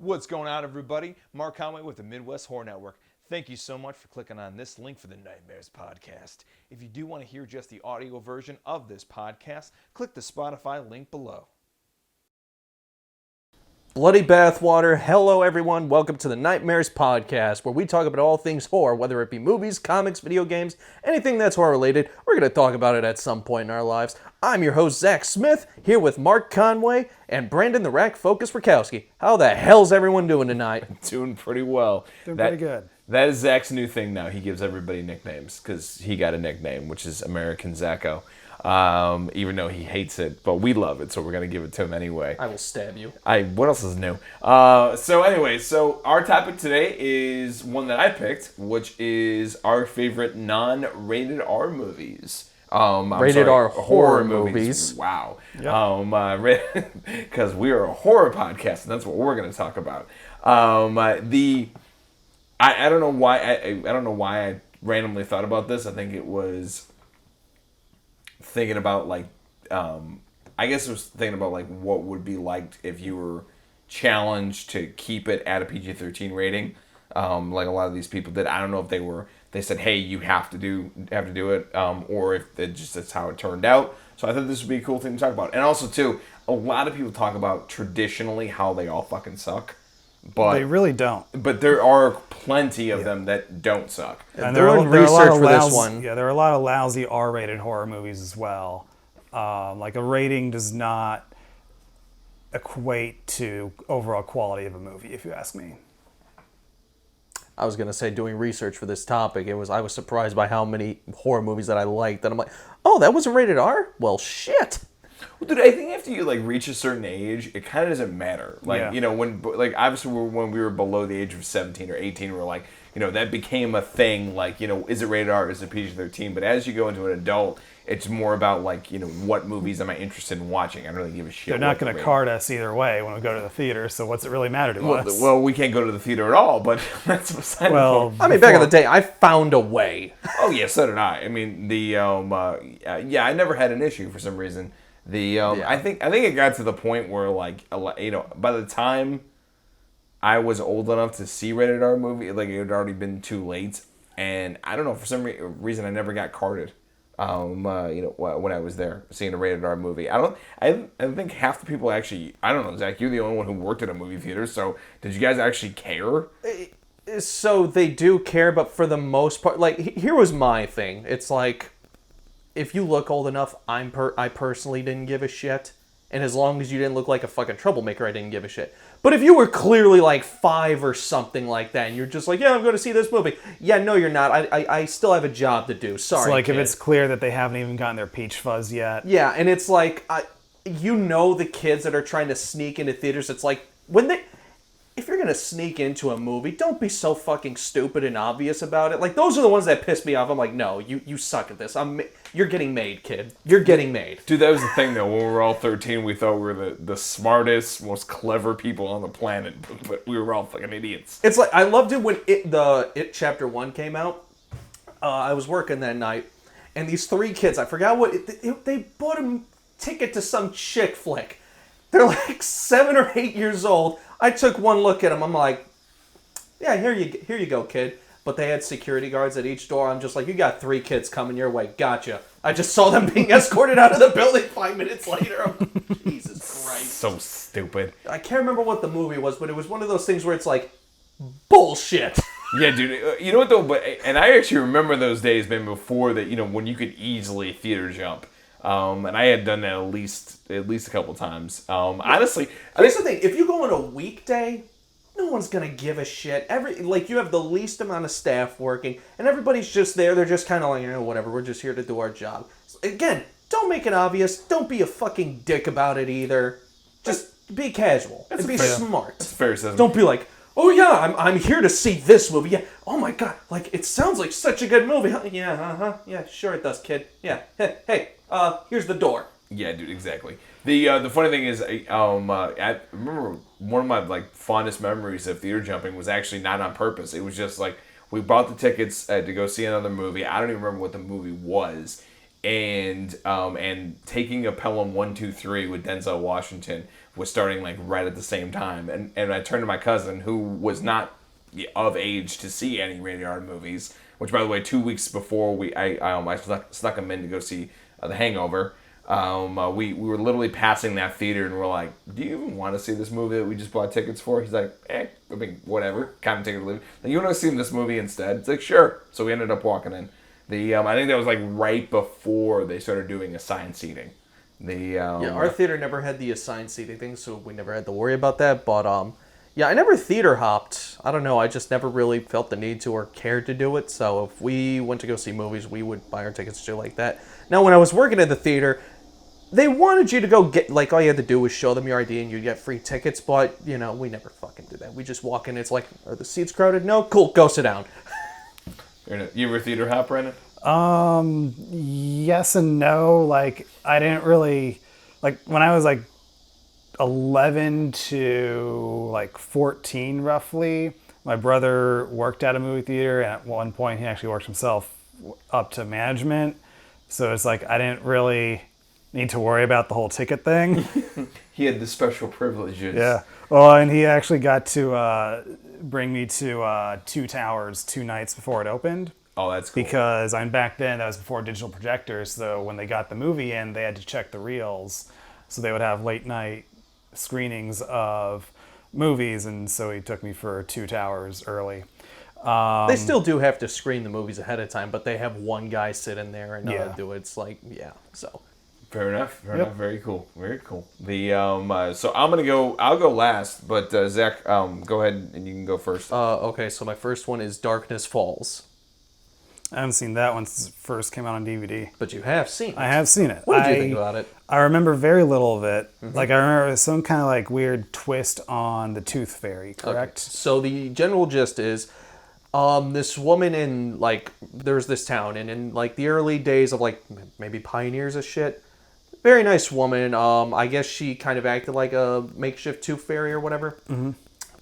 What's going on, everybody? Mark Conway with the Midwest Horror Network. Thank you so much for clicking on this link for the Nightmares podcast. If you do want to hear just the audio version of this podcast, click the Spotify link below. Bloody bathwater. Hello, everyone. Welcome to the Nightmares podcast, where we talk about all things horror, whether it be movies, comics, video games, anything that's horror related. We're going to talk about it at some point in our lives. I'm your host, Zack Smith, here with Mark Conway and Brandon the Rack Focus Rakowski. How the hell's everyone doing tonight? Doing pretty well. Doing pretty good. That is Zach's new thing now. He gives everybody nicknames because he got a nickname, which is American Zacko. Even though he hates it, but we love it, so we're gonna give it to him anyway. I will stab you. What else is new? So our topic today is one that I picked, which is our favorite non-rated R movies. Rated R horror movies. Wow. Yep. Because we are a horror podcast, and that's what we're gonna talk about. I don't know why I don't know why I randomly thought about this. I think it was thinking about I guess it was thinking about what would be like if you were challenged to keep it at a PG-13 rating, like a lot of these people did. I don't know if they said, hey, you have to do it, or if that's how it turned out. So I thought this would be a cool thing to talk about. And also too, a lot of people talk about traditionally how they all fucking suck. But they really don't. But there are plenty of them that don't suck. And there are research for this one. Yeah, there are a lot of lousy R-rated horror movies as well. Like a rating does not equate to overall quality of a movie, if you ask me. I was going to say, doing research for this topic, I was surprised by how many horror movies that I liked. And I'm like, oh, that wasn't rated R? Well, shit. Well, dude, I think after you reach a certain age, it kind of doesn't matter. When obviously when we were below the age of 17 or 18, we're that became a thing. Is it rated R? Is it PG-13? But as you go into an adult, it's more about what movies am I interested in watching? I don't really give a shit. They're not going to card us either way when we go to the theater. So what's it really matter to us? Well, we can't go to the theater at all. But that's beside the point. I mean, back in the day, I found a way. Oh yeah, so did I. I mean, I never had an issue for some reason. I think it got to the point where by the time I was old enough to see rated R movie, it had already been too late, and I don't know, for some reason I never got carded. When I was there seeing a rated R movie, I think half the people actually, I don't know, Zach, you're the only one who worked at a movie theater, so did you guys actually care? So they do care, but for the most part, here was my thing. It's like, if you look old enough, I personally didn't give a shit. And as long as you didn't look like a fucking troublemaker, I didn't give a shit. But if you were clearly 5 or something like that, and you're just like, yeah, I'm going to see this movie. Yeah, no, you're not. I still have a job to do. Sorry, It's if it's clear that they haven't even gotten their peach fuzz yet. Yeah, and it's the kids that are trying to sneak into theaters, it's like, if you're going to sneak into a movie, don't be so fucking stupid and obvious about it. Those are the ones that piss me off. I'm like, no, you suck at this. You're getting made, kid. You're getting made. Dude, that was the thing, though. When we were all 13, we thought we were the smartest, most clever people on the planet, but we were all fucking idiots. It's I loved it when It Chapter 1 came out. I was working that night, and these 3 kids, I forgot they bought a ticket to some chick flick. They're 7 or 8 years old. I took one look at them. I'm like, yeah, here you go, kid. But they had security guards at each door. I'm just like, you got 3 kids coming your way. Gotcha. I just saw them being escorted out of the building 5 minutes later. I'm like, Jesus Christ. So stupid. I can't remember what the movie was, but it was one of those things where it's like, bullshit. Yeah, dude. You know what, though? And I actually remember those days, man, before that, when you could easily theater jump. And I had done that at least a couple times. Honestly, here's the thing: if you go on a weekday, no one's gonna give a shit. You have the least amount of staff working, and everybody's just there. They're just kind of whatever. We're just here to do our job. So, again, don't make it obvious. Don't be a fucking dick about it either. Just be casual and be smart. That's fair assessment. Don't be like, oh yeah, I'm here to see this movie. Yeah. Oh my god, it sounds like such a good movie. Huh? Yeah. Yeah. Sure it does, kid. Yeah. Hey. Here's the door. Yeah, dude, exactly. The funny thing is, I remember one of my fondest memories of theater jumping was actually not on purpose. It was just we bought the tickets to go see another movie. I don't even remember what the movie was, and taking a Pelham 123 with Denzel Washington was starting like right at the same time, and I turned to my cousin who was not of age to see any rated R movies. Which, by the way, 2 weeks before I snuck him in to go see The Hangover. We were literally passing that theater and we're like, do you even want to see this movie that we just bought tickets for? He's like, I mean, whatever, kind of take it or leave it. Like, you want to see this movie instead? It's like, sure. So we ended up walking in. I think that was like right before they started doing assigned seating. Our theater never had the assigned seating thing, so we never had to worry about that. But yeah, I never theater hopped. I don't know. I just never really felt the need to or cared to do it. So if we went to go see movies, we would buy our tickets shit like that. Now, when I was working at the theater, they wanted you to go get, like, all you had to do was show them your ID and you'd get free tickets. But, you know, we never fucking did that. We just walk in. It's like, are the seats crowded? No? Cool. Go sit down. You ever theater hop, Brandon? Yes and no. Like, I didn't really, like, when I was like 11 to like 14 roughly, my brother worked at a movie theater, and at one point he actually worked himself up to management. So it's like I didn't really need to worry about the whole ticket thing. He had the special privileges. Yeah. Well, and he actually got to bring me to Two Towers 2 nights before it opened. Oh, that's cool. Because back then, that was before digital projectors, so when they got the movie in, they had to check the reels. So they would have late night screenings of movies, and so he took me for Two Towers early. They still do have to screen the movies ahead of time, but they have one guy sit in there and do it. It's like, yeah, so... Fair enough. Very cool. So I'll go last, but Zach, go ahead and you can go first. Okay, so my first one is Darkness Falls. I haven't seen that one since it first came out on DVD. But you have seen it. I have seen it. What did you think about it? I remember very little of it. Mm-hmm. Like, I remember it was some kind of like weird twist on the Tooth Fairy, correct? Okay. So the general gist is, this woman in, like, there's this town, and in, like, the early days of, like, maybe pioneers of shit, very nice woman. I guess she kind of acted like a makeshift Tooth Fairy or whatever. Mm-hmm.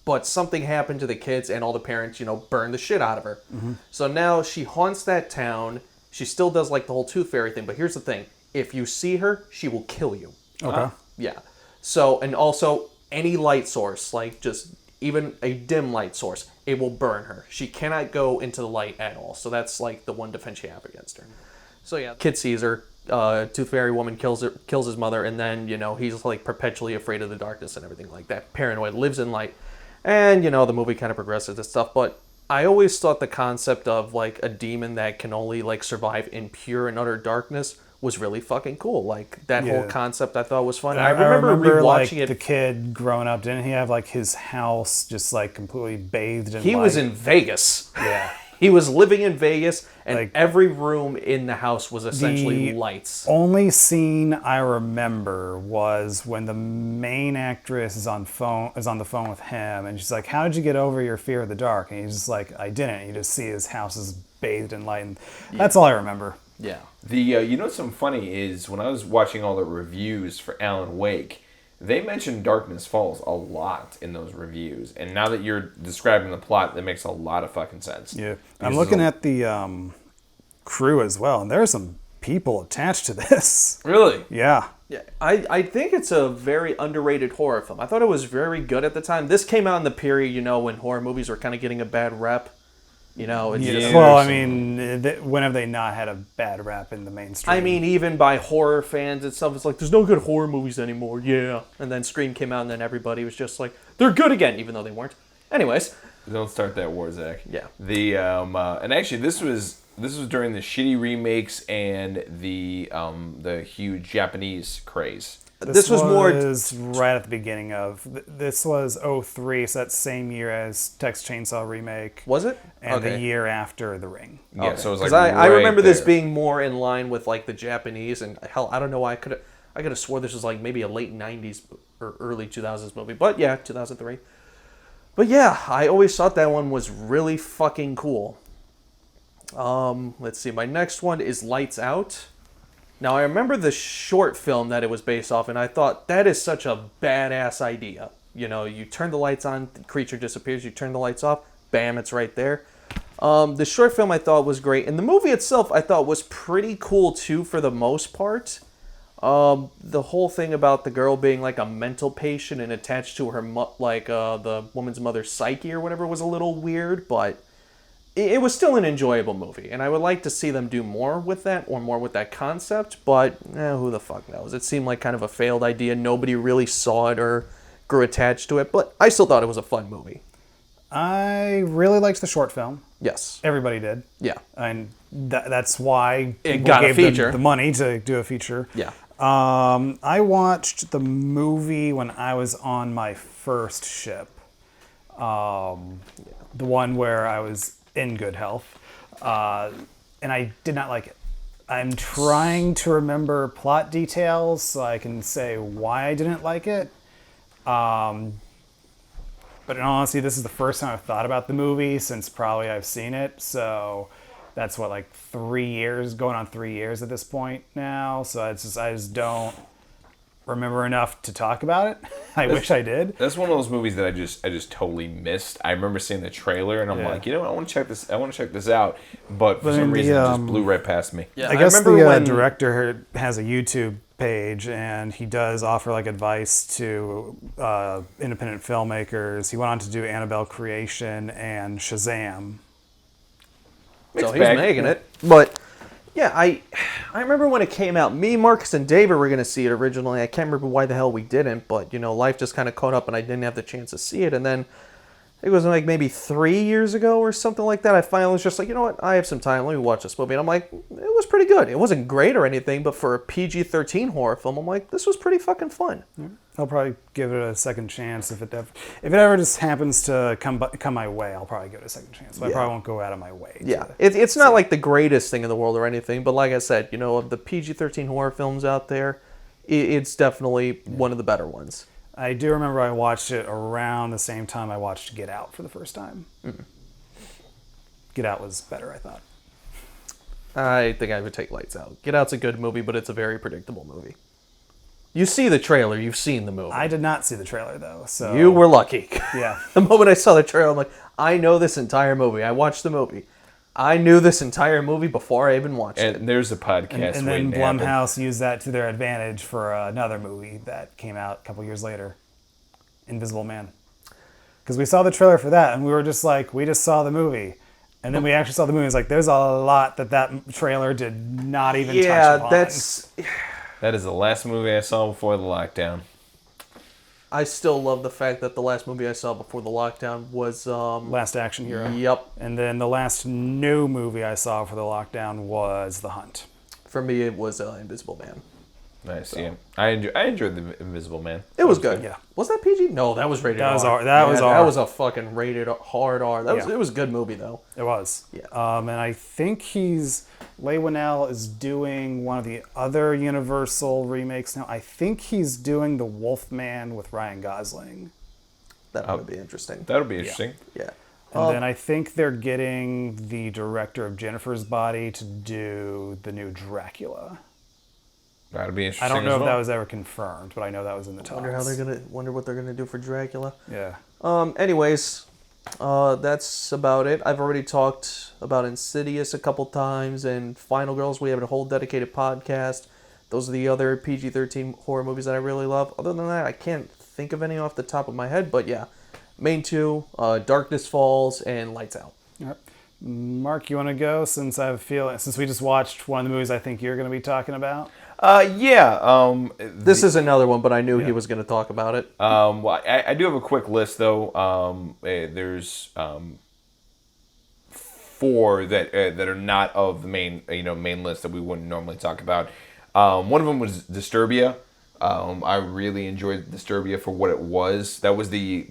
But something happened to the kids, and all the parents, burned the shit out of her. Mm-hmm. So now she haunts that town. She still does, like, the whole Tooth Fairy thing. But here's the thing. If you see her, she will kill you. Okay. Yeah. So, and also, any light source, like, just even a dim light source, it will burn her. She cannot go into the light at all. So that's, like, the one defense you have against her. So, yeah. Kid sees her. Tooth Fairy woman kills his mother, and then, he's, like, perpetually afraid of the darkness and everything like that. Paranoid, lives in light. And, the movie kind of progresses and stuff, but I always thought the concept of, like, a demon that can only, like, survive in pure and utter darkness was really fucking cool. Like, that whole concept I thought was fun. I remember rewatching it. The kid growing up, didn't he have, like, his house just, like, completely bathed in light? He was in Vegas. Yeah. He was living in Vegas, and like, every room in the house was essentially lights. The only scene I remember was when the main actress is on the phone with him, and she's like, "How did you get over your fear of the dark?" And he's just like, "I didn't." You just see his house is bathed in light, and that's all I remember. Yeah. What's something funny is when I was watching all the reviews for Alan Wake, they mentioned Darkness Falls a lot in those reviews, and now that you're describing the plot, that makes a lot of fucking sense. Yeah, I'm looking at the crew as well, and there are some people attached to this. Really? Yeah. Yeah, I think it's a very underrated horror film. I thought it was very good at the time. This came out in the period, when horror movies were kind of getting a bad rep. Well, I mean, when have they not had a bad rap in the mainstream? I mean, even by horror fans and stuff, it's like, there's no good horror movies anymore, yeah. And then Scream came out, and then everybody was just like, they're good again, even though they weren't. Anyways. Don't start that war, Zach. Yeah. And actually, this was during the shitty remakes and the huge Japanese craze. This was more right at the beginning of. This was 2003, so that same year as Texas Chainsaw Remake. Was it? And the year after The Ring. Yeah, so it was like I remember this being more in line with like the Japanese, and hell, I don't know why I could have swore this was like maybe a late 90s or early 2000s movie, but yeah, 2003. But yeah, I always thought that one was really fucking cool. Let's see, my next one is Lights Out. Now, I remember the short film that it was based off, and I thought, that is such a badass idea. You turn the lights on, the creature disappears, you turn the lights off, bam, it's right there. The short film I thought was great, and the movie itself I thought was pretty cool too for the most part. The whole thing about the girl being like a mental patient and attached to her, the woman's mother's psyche or whatever was a little weird, but it was still an enjoyable movie. And I would like to see them do more with that or more with that concept, but who the fuck knows? It seemed like kind of a failed idea. Nobody really saw it or grew attached to it, but I still thought it was a fun movie. I really liked the short film. Yes. Everybody did. Yeah. And that's why It people got a gave feature. the money to do a feature. Yeah. I watched the movie when I was on my first ship. The one where I was in good health. And I did not like it. I'm trying to remember plot details so I can say why I didn't like it. But in all honesty, this is the first time I've thought about the movie since probably I've seen it. So that's what, like 3 years, going on 3 years at this point now. So I just don't remember enough to talk about it. I wish I did. That's one of those movies that I just totally missed. I remember seeing the trailer and I'm like, you know what, I want to check this out. But for some reason, it just blew right past me. Yeah, I guess remember the when director has a YouTube page and he does offer like advice to independent filmmakers. He went on to do Annabelle Creation and Shazam. So he's making it. But yeah, I remember when it came out. Me, Marcus, and David were going to see it originally. I can't remember why the hell we didn't, but life just kind of caught up and I didn't have the chance to see it. And then it was like maybe 3 years ago or something like that. I finally was just like, you know what? I have some time. Let me watch this movie. And I'm like, it was pretty good. It wasn't great or anything, but for a PG-13 horror film, I'm like, this was pretty fucking fun. I'll probably give it a second chance if it ever just happens to come my way. I'll probably give it a second chance, but I probably won't go out of my way. It's not like the greatest thing in the world or anything, but like I said, of the PG-13 horror films out there, it's definitely one of the better ones. I do remember I watched it around the same time I watched Get Out for the first time. Mm-hmm. Get Out was better, I thought. I think I would take Lights Out. Get Out's a good movie, but it's a very predictable movie. You see the trailer, you've seen the movie. I did not see the trailer, though, so... You were lucky. Yeah. The moment I saw the trailer, I'm like, I know this entire movie. I watched the movie. I knew this entire movie before I even watched it. And there's a podcast. And then Blumhouse used that to their advantage for another movie that came out a couple years later, Invisible Man. Because we saw the trailer for that, and we were just like, we just saw the movie. And then we actually saw the movie. It's like, there's a lot that trailer did not even touch upon. That is the last movie I saw before the lockdown. I still love the fact that the last movie I saw before the lockdown was... Last Action Hero. Yep. And then the last new movie I saw for the lockdown was The Hunt. For me, it was Invisible Man. Nice, yeah. I enjoyed The Invisible Man. It was good. Yeah. Was that PG? No, that was rated R. That was R. That was a fucking rated hard R. It was a good movie, though. It was. Yeah. And I think Leigh Whannell is doing one of the other Universal remakes now. I think he's doing The Wolfman with Ryan Gosling. That would be interesting. That would be interesting. Yeah. And then I think they're getting the director of Jennifer's Body to do the new Dracula. That'd be interesting. I don't know if that was ever confirmed, but I know that was in the talks. Wonder what they're gonna do for Dracula. Yeah. Anyways, that's about it. I've already talked about Insidious a couple times, and Final Girls. We have a whole dedicated podcast. Those are the other PG-13 horror movies that I really love. Other than that, I can't think of any off the top of my head. But yeah, main two: Darkness Falls and Lights Out. All right. Mark, you want to go? Since we just watched one of the movies I think you're going to be talking about. This is another one, but I knew he was going to talk about it. Well, I do have a quick list though. There's 4 that are not of the main list that we wouldn't normally talk about. One of them was Disturbia. I really enjoyed Disturbia for what it was. That was the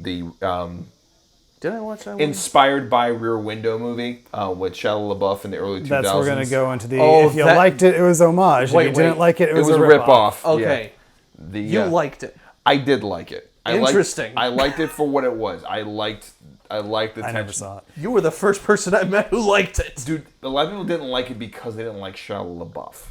Did I watch that one? inspired by Rear Window movie with Shia LaBeouf in the early 2000s. That's we're going to go into the... if you liked it, it was homage. If you didn't like it, it was a rip-off. Okay. Yeah. You liked it. I did like it. Interesting. I liked it for what it was. I liked the tension. I never saw it. You were the first person I met who liked it. Dude, a lot of people didn't like it because they didn't like Shia LaBeouf.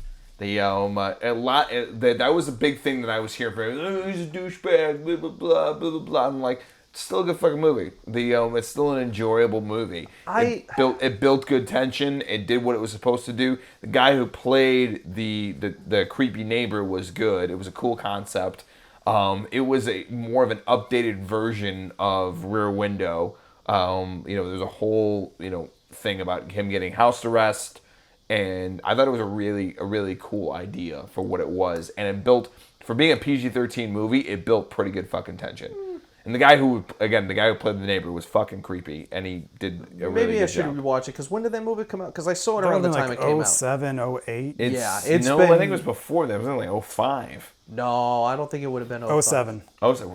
That was a big thing that I was hearing from him. Oh, he's a douchebag, blah, blah, blah, blah, blah. I'm like, still a good fucking movie. It's still an enjoyable movie. It built good tension. It did what it was supposed to do. The guy who played the creepy neighbor was good. It was a cool concept. It was more of an updated version of Rear Window. There's a whole thing about him getting house arrest, and I thought it was a really cool idea for what it was, and it built, for being a PG-13 movie, it built pretty good fucking tension. And the guy who played the neighbor was fucking creepy, and he did a really good job. Maybe I should rewatch it, because when did that movie come out? Because I saw it around the time it came out. 07, 08? I think it was before that. It was only 05. No, I don't think it would have been 05. 07.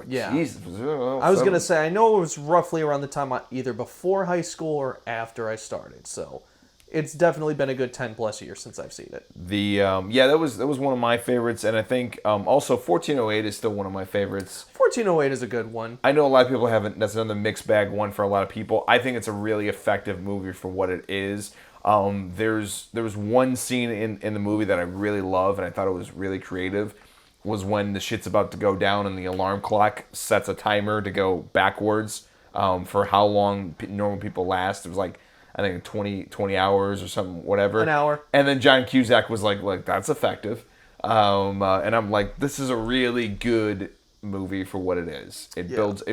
Yeah. Jesus. I was going to say, I know it was roughly around the time either before high school or after I started, so it's definitely been a good 10 plus years since I've seen it. That was one of my favorites, and I think also 1408 is still one of my favorites. 1408 is a good one. I know a lot of people haven't. That's another mixed bag one for a lot of people. I think it's a really effective movie for what it is. There was one scene in the movie that I really love, and I thought it was really creative. Was when the shit's about to go down and the alarm clock sets a timer to go backwards for how long normal people last. It was like, I think 20 hours or something, whatever. An hour. And then John Cusack was like that's effective. And I'm like, this is a really good movie for what it is. It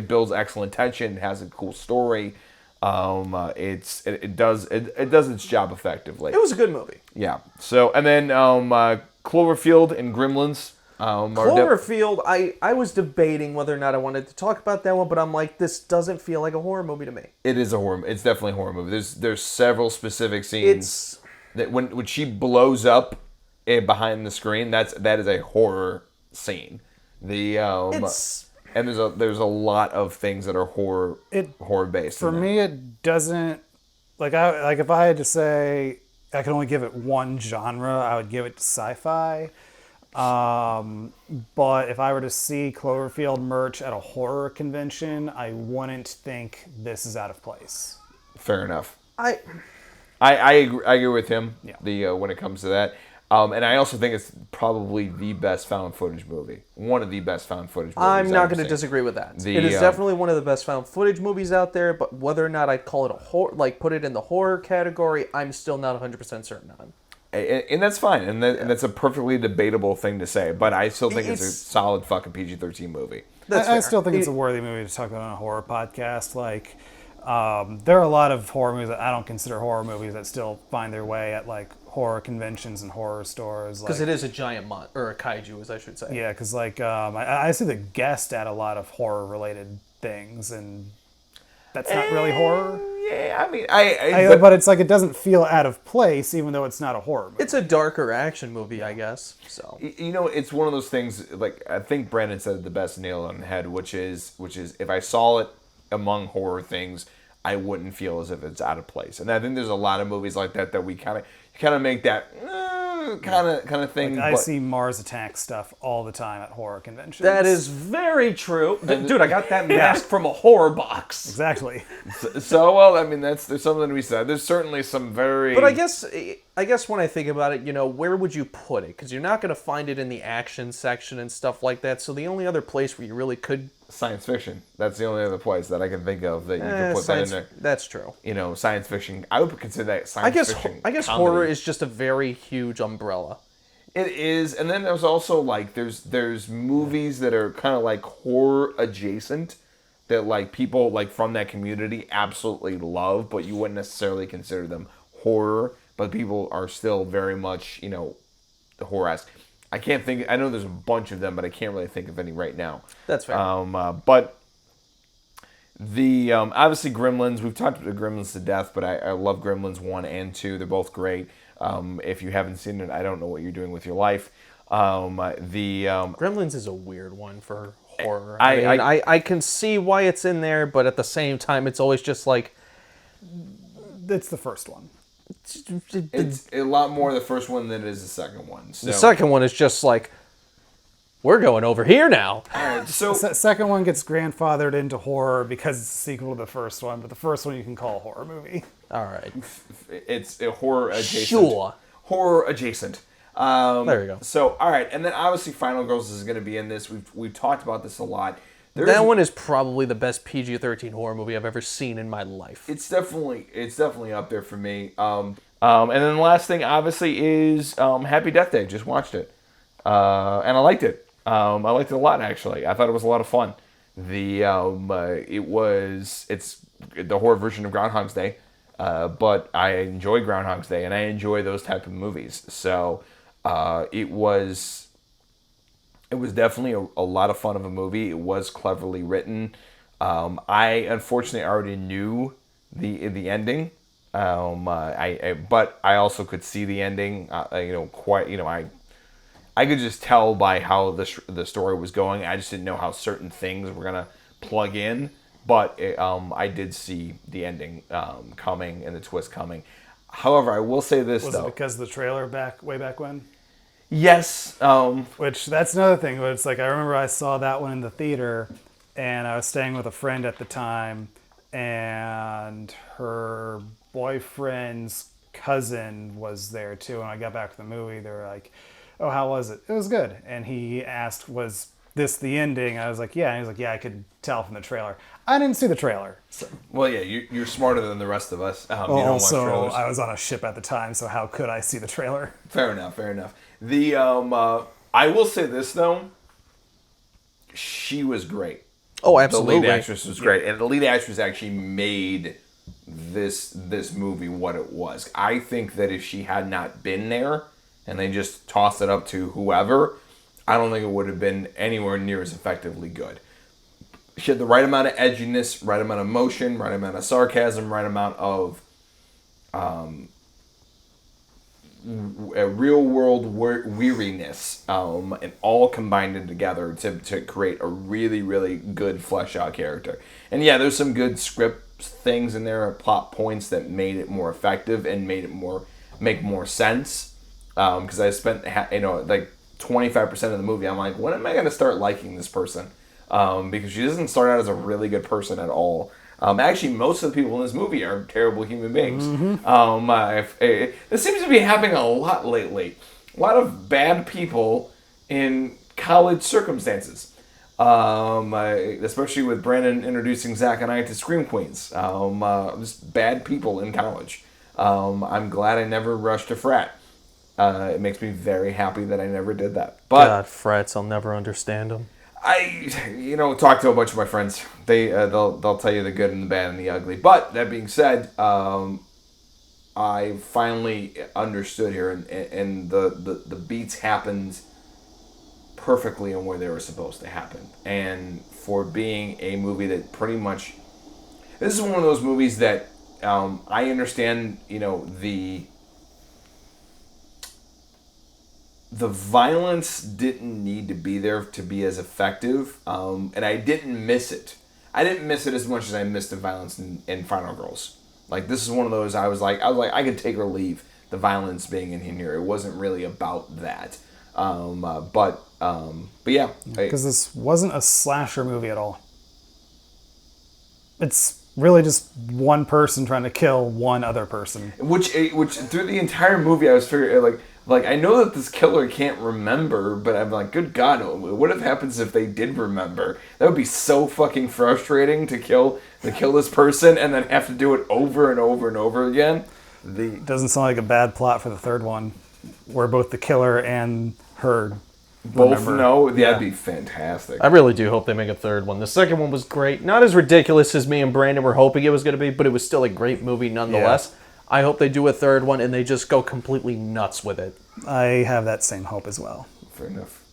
builds excellent tension. It has a cool story. It does its job effectively. It was a good movie. Yeah. So, and then Cloverfield and Gremlins. Cloverfield, I was debating whether or not I wanted to talk about that one, but I'm like, this doesn't feel like a horror movie to me. It is a horror. It's definitely a horror movie. There's several specific scenes that when she blows up behind the screen, that is a horror scene. And there's a lot of things that are horror based. For me, it doesn't like if I had to say I could only give it one genre, I would give it to sci-fi. But if I were to see Cloverfield merch at a horror convention, I wouldn't think this is out of place. Fair enough. I agree with him. Yeah. When it comes to that, and I also think it's probably the best found footage movie. One of the best found footage movies. I'm not going to disagree with that. It is definitely one of the best found footage movies out there. But whether or not I'd call it a horror, like put it in the horror category, I'm still not 100% certain on. And that's fine, and that's a perfectly debatable thing to say, but I still think it's a solid fucking PG-13 movie. I still think it's a worthy movie to talk about on a horror podcast. Like, there are a lot of horror movies that I don't consider horror movies that still find their way at like horror conventions and horror stores. Because it is a giant or a kaiju, as I should say. Yeah, because like I see The Guest at a lot of horror-related things, and that's not really horror. Yeah, I mean, but it's like it doesn't feel out of place, even though it's not a horror movie. It's a darker action movie, I guess. So it's one of those things. Like I think Brandon said it the best, nail on the head, which is if I saw it among horror things, I wouldn't feel as if it's out of place. And I think there's a lot of movies like that we kind of make that kind of thing. Like I see Mars Attack stuff all the time at horror conventions. That is very true. Dude, I got that mask from a horror box. Exactly. So well, I mean, there's something to be said. There's certainly some very... But I guess when I think about it, where would you put it? Because you're not going to find it in the action section and stuff like that. So the only other place where you really could... Science fiction. That's the only other place that I can think of that you can put that in there. That's true. Science fiction. I would consider that science fiction. I guess comedy. horror is just a very huge umbrella. It is, and then there's also like there's movies that are kind of like horror adjacent that like people like from that community absolutely love, but you wouldn't necessarily consider them horror. But people are still very much horror-esque. I can't think. I know there's a bunch of them, but I can't really think of any right now. That's fair. But the obviously Gremlins. We've talked about Gremlins to death, but I love Gremlins 1 and 2. They're both great. If you haven't seen it, I don't know what you're doing with your life. Gremlins is a weird one for horror. I can see why it's in there, but at the same time, it's always just like... It's the first one. It's a lot more the first one than it is the second one. So. The second one is just like, we're going over here now. All right, so the second one gets grandfathered into horror because it's a sequel to the first one, but the first one you can call a horror movie. All right. It's a horror adjacent. Sure. Horror adjacent. There you go. So, all right, and then obviously Final Girls is going to be in this. We've talked about this a lot. That one is probably the best PG-13 horror movie I've ever seen in my life. It's definitely up there for me. And then the last thing, obviously, is Happy Death Day. Just watched it, and I liked it. I liked it a lot, actually. I thought it was a lot of fun. It's the horror version of Groundhog's Day, but I enjoy Groundhog's Day, and I enjoy those type of movies. So it was definitely a lot of fun of a movie. It was cleverly written. I unfortunately already knew the ending, but I also could see the ending. I could just tell by how the story was going. I just didn't know how certain things were gonna plug in. But I did see the ending coming and the twist coming. However, I will say this, Was though. it because of the trailer way back when? Yes. Which, that's another thing. But it's like, I remember I saw that one in the theater, and I was staying with a friend at the time, and her boyfriend's cousin was there too. And I got back from the movie. They were like, "Oh, how was it?" It was good. And he asked, "Was this the ending?" I was like, "Yeah." And he was like, "Yeah, I could tell from the trailer." I didn't see the trailer. So. Well, yeah, you're smarter than the rest of us. You don't watch Also, trailers. I was on a ship at the time, so how could I see the trailer? Fair enough. I will say this, though. She was great. Oh, The absolutely. lead actress was great, and the lead actress actually made this movie what it was. I think that if she had not been there, and they just tossed it up to whoever, I don't think it would have been anywhere near as effectively good. She had the right amount of edginess, right amount of emotion, right amount of sarcasm, right amount of a real world weariness, and all combined together to create a really, really good flesh out character. And yeah, there's some good script things in there, plot points that made it more effective and made it make more sense. Because I spent like 25% of the movie, I'm like, when am I going to start liking this person? Because she doesn't start out as a really good person at all. Actually, most of the people in this movie are terrible human beings. Mm-hmm. This seems to be happening a lot lately. A lot of bad people in college circumstances. Especially with Brandon introducing Zack and I to Scream Queens. Just bad people in college. I'm glad I never rushed a frat. It makes me very happy that I never did that. But God, frats, I'll never understand them. I talk to a bunch of my friends. They'll tell you the good and the bad and the ugly. But that being said, I finally understood here, and the beats happened perfectly on where they were supposed to happen. And for being a movie that pretty much, this is one of those movies that I understand. The violence didn't need to be there to be as effective, and I didn't miss it. I didn't miss it as much as I missed the violence in Final Girls. Like, this is one of those I was like, I could take or leave the violence being in here. It wasn't really about that. But yeah. Because this wasn't a slasher movie at all. It's really just one person trying to kill one other person. Which through the entire movie I was figuring, like, I know that this killer can't remember, but I'm like, good God, what if happens if they did remember? That would be so fucking frustrating to kill this person and then have to do it over and over and over again. It doesn't sound like a bad plot for the third one, where both the killer and her both remember. know. That'd be fantastic. I really do hope they make a third one. The second one was great. Not as ridiculous as me and Brandon were hoping it was going to be, but it was still a great movie nonetheless. Yeah. I hope they do a third one and they just go completely nuts with it. I have that same hope as well. Fair enough.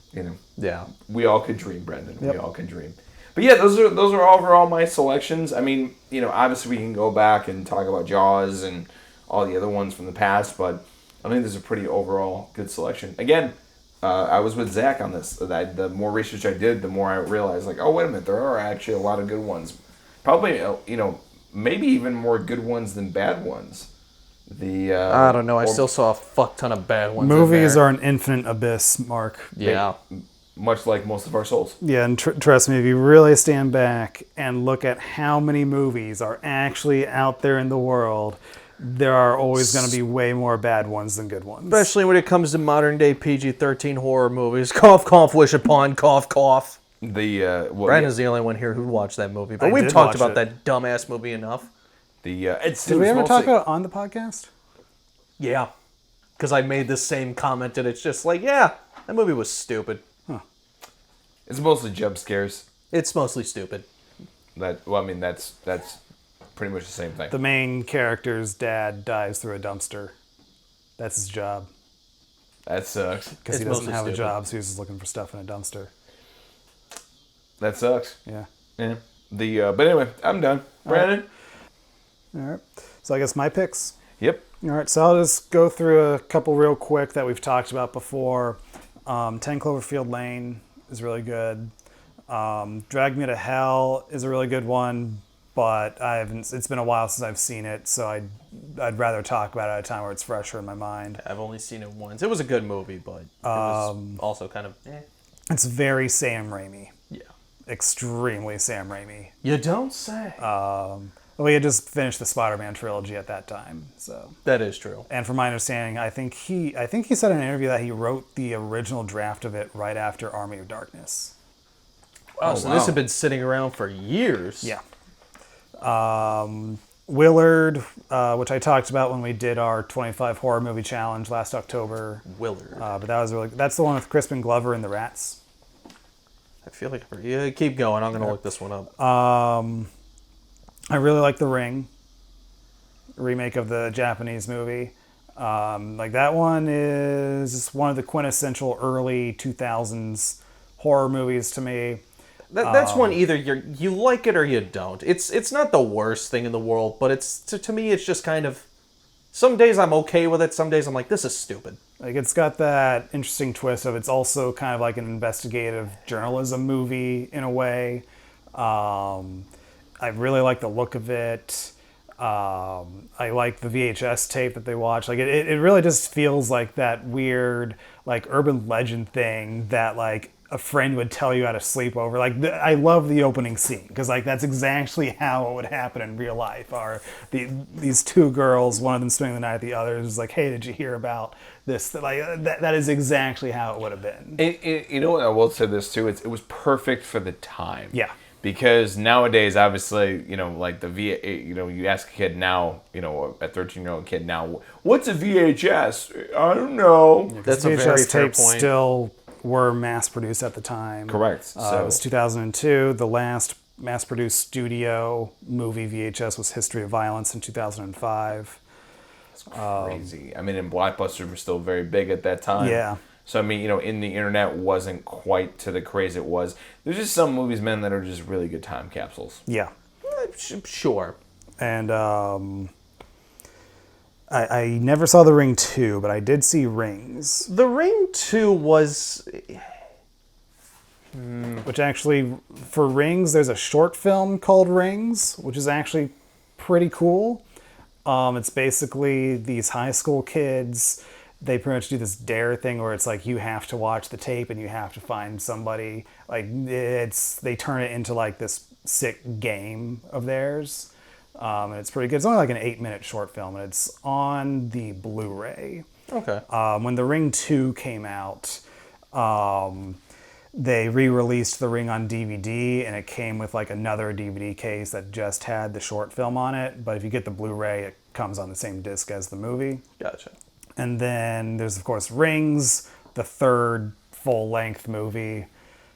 Yeah. We all could dream, Brendan. Yep. We all can dream. But yeah, those are overall my selections. I mean, obviously we can go back and talk about Jaws and all the other ones from the past, but I think this is a pretty overall good selection. Again, I was with Zack on this. The more research I did, the more I realized, like, oh, wait a minute, there are actually a lot of good ones. Probably, maybe even more good ones than bad ones. I don't know. I still saw a fuck ton of bad ones. Movies are an infinite abyss, Mark. Yeah. Much like most of our souls. Yeah, and trust me, if you really stand back and look at how many movies are actually out there in the world, there are always going to be way more bad ones than good ones. Especially when it comes to modern day PG-13 horror movies. Cough, cough, wish upon, cough, cough. Brandon's the only one here who watched that movie, but I we've did talked watch about it. that dumbass movie enough. Did we ever talk about it on the podcast? Yeah, because I made the same comment, and it's just like, yeah, that movie was stupid. It's mostly jump scares. It's mostly stupid. That's pretty much the same thing. The main character's dad dies through a dumpster. That's his job. That sucks. Because he It's doesn't mostly have a stupid. job, so he's just looking for stuff in a dumpster. That sucks. Yeah. Yeah. But anyway, I'm done. Brandon? All right. So I guess my picks. Yep. All right. So I'll just go through a couple real quick that we've talked about before. 10 Cloverfield Lane is really good. Drag Me to Hell is a really good one, but it's been a while since I've seen it, so I'd rather talk about it at a time where it's fresher in my mind. I've only seen it once. It was a good movie, but it was also kind of It's very Sam Raimi. Yeah. Extremely Sam Raimi. You don't say. We had just finished the Spider-Man trilogy at that time, so. That is true. And from my understanding, I think he said in an interview that he wrote the original draft of it right after Army of Darkness. Oh, so this had been sitting around for years. Yeah. Willard, which I talked about when we did our 25 horror movie challenge last October. Willard. But that's the one with Crispin Glover and the rats. I feel like keep going. I'm gonna look this one up. I really like The Ring, remake of the Japanese movie. That one is one of the quintessential early 2000s horror movies to me. That's one either you like it or you don't. It's not the worst thing in the world, but it's to me it's just kind of. Some days I'm okay with it. Some days I'm like, this is stupid. It's got that interesting twist of it's also kind of like an investigative journalism movie in a way. I really like the look of it. I like the VHS tape that they watch. It really just feels like that weird urban legend thing that a friend would tell you at a sleepover. I love the opening scene because that's exactly how it would happen in real life. These two girls, one of them spending the night at the other, is like, hey, did you hear about this? That is exactly how it would have been. You know what? I will say this too. It was perfect for the time. Yeah. Because nowadays, obviously, you ask a kid now, a 13-year-old kid now, what's a VHS? I don't know. That's a VHS very fair tapes point. still were mass-produced at the time. Correct. It was 2002. The last mass-produced studio movie VHS was History of Violence in 2005. That's crazy. And Blockbusters were still very big at that time. Yeah. So, in the internet wasn't quite to the craze it was. There's just some movies, man, that are just really good time capsules. Yeah. Sure. And I never saw The Ring 2, but I did see Rings. The Ring 2 was... Which actually, for Rings, there's a short film called Rings, which is actually pretty cool. It's basically these high school kids... They pretty much do this dare thing where it's you have to watch the tape and you have to find somebody. They turn it into this sick game of theirs. And it's pretty good. It's only an 8-minute short film and it's on the Blu-ray. Okay. When The Ring 2 came out, they re-released The Ring on DVD and it came with another DVD case that just had the short film on it. But if you get the Blu-ray, it comes on the same disc as the movie. Gotcha. And then there's, of course, Rings, the third full-length movie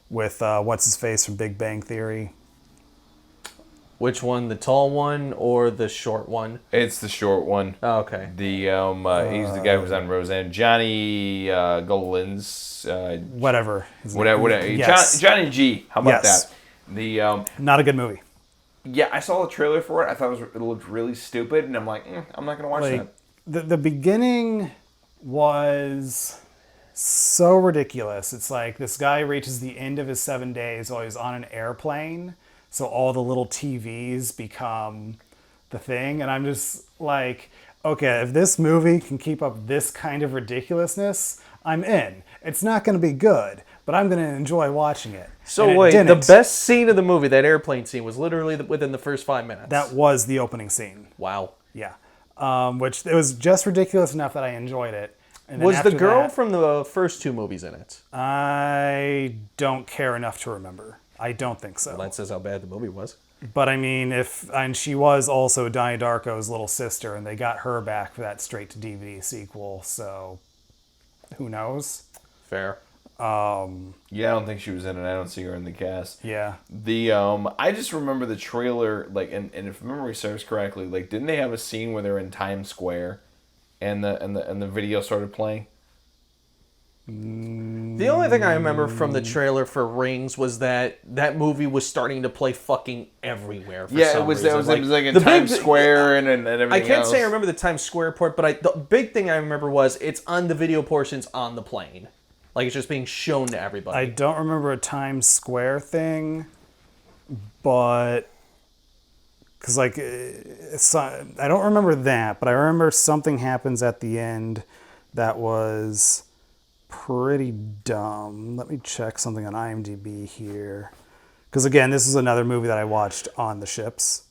with what's-his-face from Big Bang Theory. Which one, the tall one or the short one? It's the short one. Oh, okay. He's the guy who was on Roseanne. Johnny Golan's... Whatever. Whatever. Yes. Johnny G. How about Yes. that? Not a good movie. Yeah, I saw the trailer for it. I thought it looked really stupid, and I'm like, I'm not going to watch that. The beginning was so ridiculous. It's this guy reaches the end of his 7 days while he's on an airplane, so all the little TVs become the thing. And I'm just like, okay, if this movie can keep up this kind of ridiculousness, I'm in. It's not going to be good, but I'm going to enjoy watching it. So And wait, it the didn't. best scene of the movie, that airplane scene, was literally within the first 5 minutes. That was the opening scene. Wow. Yeah. Which it was just ridiculous enough that I enjoyed it. And then Was the after girl that, from the first two movies in it? I don't care enough to remember. I don't think so. Well, that says how bad the movie was. But I mean, and she was also Donnie Darko's little sister, and they got her back for that straight to DVD sequel. So, who knows? Fair. Yeah, I don't think she was in it. I don't see her in the cast. Yeah. I just remember the trailer, like, and if memory serves correctly, like, didn't they have a scene where they're in Times Square, and the video started playing? The only thing I remember from the trailer for Rings was that movie was starting to play fucking everywhere. For some reason. It was like in Times Square and everything. I can't else. say I remember the Times Square part, but the big thing I remember was it's on the video portions on the plane, like it's just being shown to everybody. I don't remember a Times Square thing, but because like I don't remember that, but I remember something happens at the end that was pretty dumb. Let me check something on IMDb here, because again, this is another movie that I watched on the ships.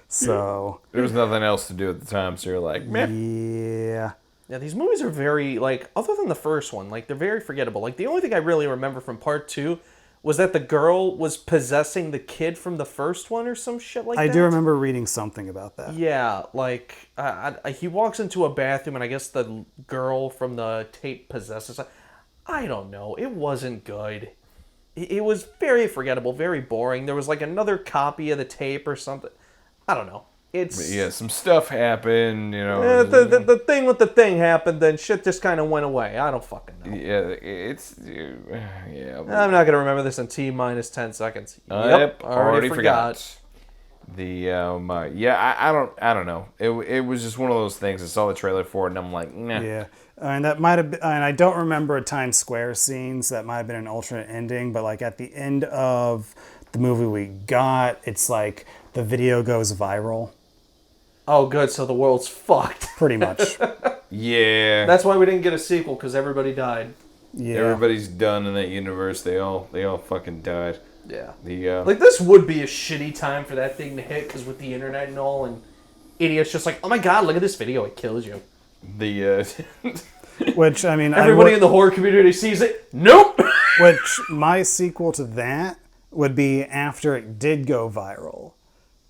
So there was nothing else to do at the time, so you're like, meh. Yeah. Yeah, these movies are very, like, other than the first one, like, they're very forgettable. Like, the only thing I really remember from part 2 was that the girl was possessing the kid from the first one or some shit like that. I do remember reading something about that. Yeah, like, he walks into a bathroom and I guess the girl from the tape possesses. I don't know. It wasn't good. It was very forgettable, very boring. There was, like, another copy of the tape or something. I don't know. Yeah, some stuff happened, you know. The thing with the thing happened, then shit just kind of went away. I don't fucking know. Yeah. I'm not gonna remember this in T-minus 10 seconds. Yep, already forgot. I don't know. It was just one of those things. I saw the trailer for it, and I'm like, nah. Yeah, and that might have been, and I don't remember a Times Square scene, so that might have been an alternate ending. But like at the end of the movie we got, it's like the video goes viral. Oh, good. So the world's fucked. Pretty much. Yeah. That's why we didn't get a sequel, because everybody died. Yeah. Everybody's done in that universe. They all fucking died. Yeah. Like, this would be a shitty time for that thing to hit, because with the internet and all, and idiots just like, oh my god, look at this video, it kills you. Which, I mean... Everybody in the horror community sees it. Nope! Which, my sequel to that would be after it did go viral.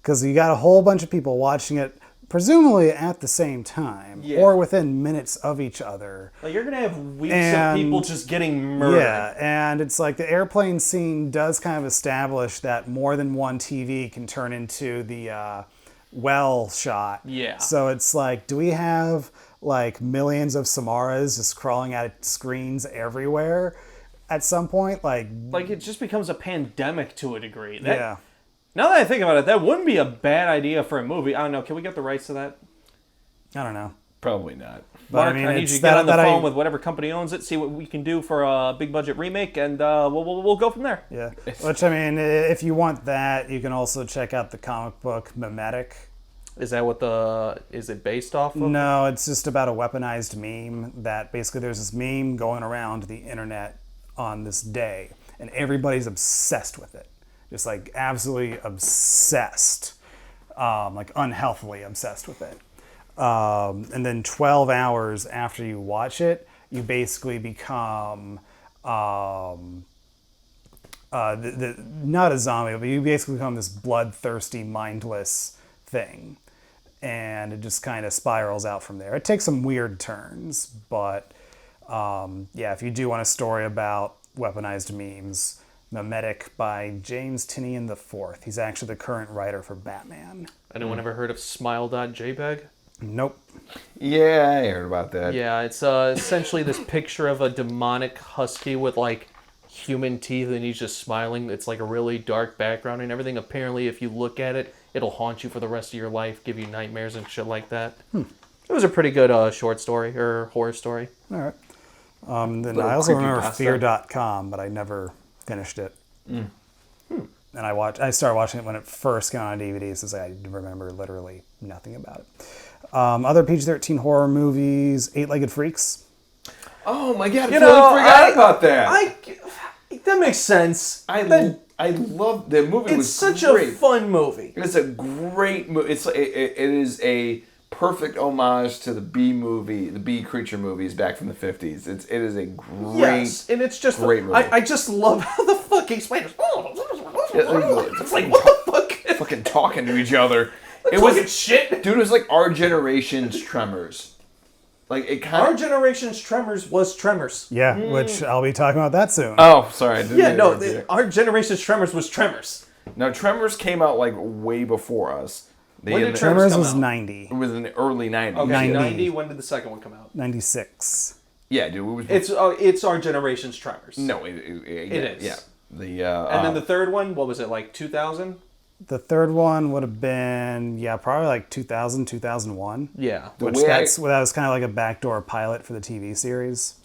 Because you got a whole bunch of people watching it, presumably at the same time, or within minutes of each other. Like, you're going to have weeks of people just getting murdered. Yeah, and it's like the airplane scene does kind of establish that more than one TV can turn into the well shot. Yeah. So it's like, do we have like millions of Samaras just crawling out of screens everywhere at some point? Like it just becomes a pandemic to a degree. Yeah. Now that I think about it, that wouldn't be a bad idea for a movie. I don't know. Can we get the rights to that? I don't know. Probably not. Mark, I mean, I need it's you to get on the that phone with whatever company owns it, see what we can do for a big budget remake, and we'll go from there. Yeah. Which, I mean, if you want that, you can also check out the comic book Memetic. Is that what is it based off of? No, it's just about a weaponized meme that basically there's this meme going around the internet on this day, and everybody's obsessed with it. Just like absolutely obsessed, like unhealthily obsessed with it. And then 12 hours after you watch it, you basically become not a zombie, but you basically become this bloodthirsty, mindless thing. And it just kind of spirals out from there. It takes some weird turns, but if you do want a story about weaponized memes, Memetic by James Tynion IV. He's actually the current writer for Batman. Anyone ever heard of Smile.jpg? Nope. Yeah, I heard about that. Yeah, it's essentially this picture of a demonic husky with like human teeth, and he's just smiling. It's like a really dark background and everything. Apparently, if you look at it, it'll haunt you for the rest of your life, give you nightmares and shit like that. It was a pretty good short story or horror story. All right. Then I also remember Fear.com, but I never finished it. And I started watching it when it first came out on DVD, so I remember literally nothing about it. Other PG-13 horror movies, Eight-Legged Freaks. Oh my god, I forgot about that. That makes sense. I love the movie. It's such a fun movie. It's a great movie. It is a perfect homage to the B creature movies back from the 50s. It is a great, yes, and it's just great movie. I just love how the fucking spiders. It's like what the fuck? Fucking talking to each other. It was shit, dude. It was like our generation's Tremors. Like it kind Our of. generation's Tremors was Tremors. Yeah, which I'll be talking about that soon. Oh, sorry. I didn't Yeah, mean no, to interrupt you. our generation's Tremors was Tremors. Now Tremors came out like way before us. When did Tremors come was out? 90. It was in the early 90s. Okay, 90. 90. When did the second one come out? 96. Yeah, dude. It was. It's our generation's Tremors. No, it is. Yeah. And then the third one, what was it, like 2000? The third one would have been, probably like 2000, 2001. Yeah. Which that was kind of like a backdoor pilot for the TV series.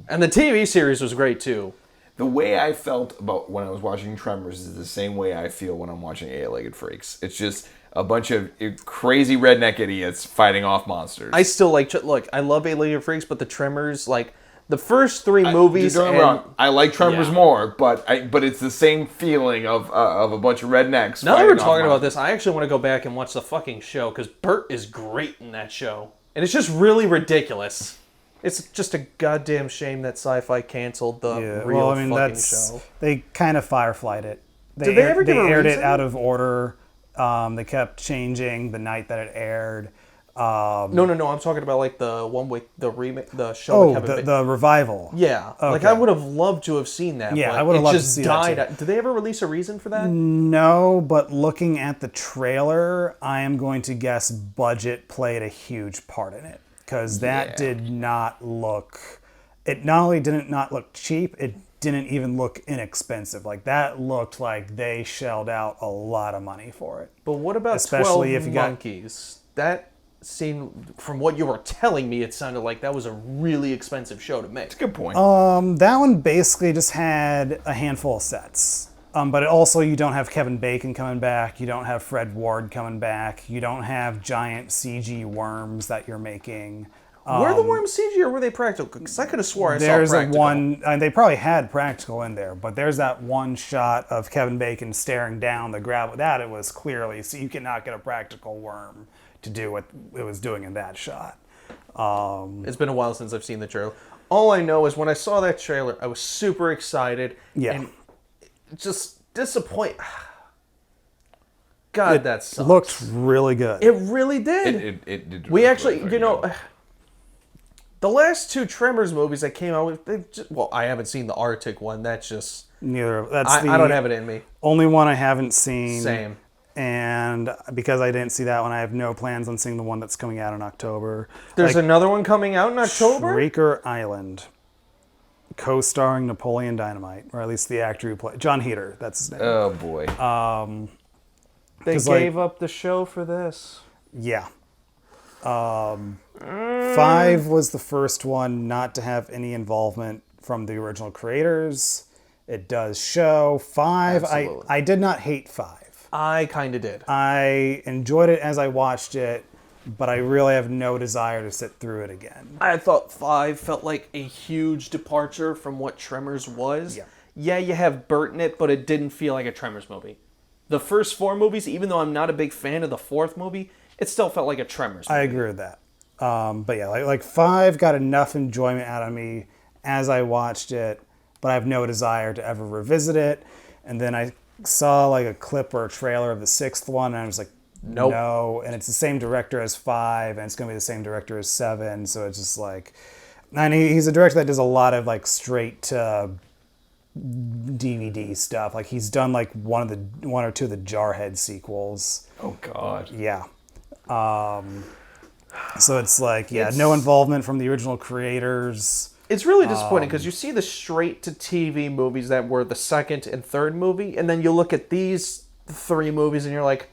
And the TV series was great too. The way I felt about when I was watching Tremors is the same way I feel when I'm watching Eight-Legged Freaks. It's just a bunch of crazy redneck idiots fighting off monsters. I still look, I love Alien Freaks, but the Tremors, like, the first three movies. Don't get me wrong, I like Tremors more, but it's the same feeling of a bunch of rednecks. Now that we're talking about this, I actually want to go back and watch the fucking show, because Bert is great in that show. And it's just really ridiculous. It's just a goddamn shame that Sci-Fi canceled the real fucking show. They kind of fireflied it. Did they ever give a aired reason? it out of order. They kept changing the night that it aired. No, I'm talking about like the one with the remake, the show. Oh, the revival. Yeah, like Okay. I would have loved to have seen that. Yeah, but I would have it loved to just see that died. too. Did they ever release a reason for that? No, but looking at the trailer, I am going to guess budget played a huge part in it. Because that did not look... It not only didn't not look cheap, it didn't even look inexpensive. Like, that looked like they shelled out a lot of money for it. But what about Especially 12 if you got- Monkeys? That seemed, from what you were telling me, it sounded like that was a really expensive show to make. Good point. That one basically just had a handful of sets. But also you don't have Kevin Bacon coming back. You don't have Fred Ward coming back. You don't have giant CG worms that you're making. Were the worms CG or were they practical? Because I could have swore I saw There's practical. they probably had practical in there, but there's that one shot of Kevin Bacon staring down the grab. That it was clearly, so you cannot get a practical worm to do what it was doing in that shot. It's been a while since I've seen the trailer. All I know is when I saw that trailer, I was super excited. Yeah. And just disappointed. God, that sucks. Looked really good. It really did. It did. We really actually, good. you know, the last two Tremors movies that came out with, well, I haven't seen the Arctic one. That's just, Neither. That's I don't have it in me. only one I haven't seen. Same. And because I didn't see that one, I have no plans on seeing the one that's coming out in October. There's another one coming out in October? Shrieker Island, co-starring Napoleon Dynamite, or at least the actor who played John Heder. That's his name. Oh boy. They 'Cause, like- gave up the show for this. Yeah. 5 was the first one not to have any involvement from the original creators. It does show 5. Absolutely. I did not hate 5. I kind of did. I enjoyed it as I watched it, but I really have no desire to sit through it again. I thought 5 felt like a huge departure from what Tremors was. Yeah, you have Bert in it, but it didn't feel like a Tremors movie. The first 4 movies, even though I'm not a big fan of the 4th movie, it still felt like a Tremors movie. I agree with that. But yeah, like 5 got enough enjoyment out of me as I watched it, but I have no desire to ever revisit it. And then I saw like a clip or a trailer of the 6th one, and I was like, Nope. no. And it's the same director as 5, and it's going to be the same director as 7. So it's just like, and he's a director that does a lot of like straight to DVD stuff. Like he's done like one or two of the Jarhead sequels. Oh god. Yeah. So it's like, no involvement from the original creators. It's really disappointing because you see the straight-to-TV movies that were the second and third movie, and then you look at these 3 movies and you're like,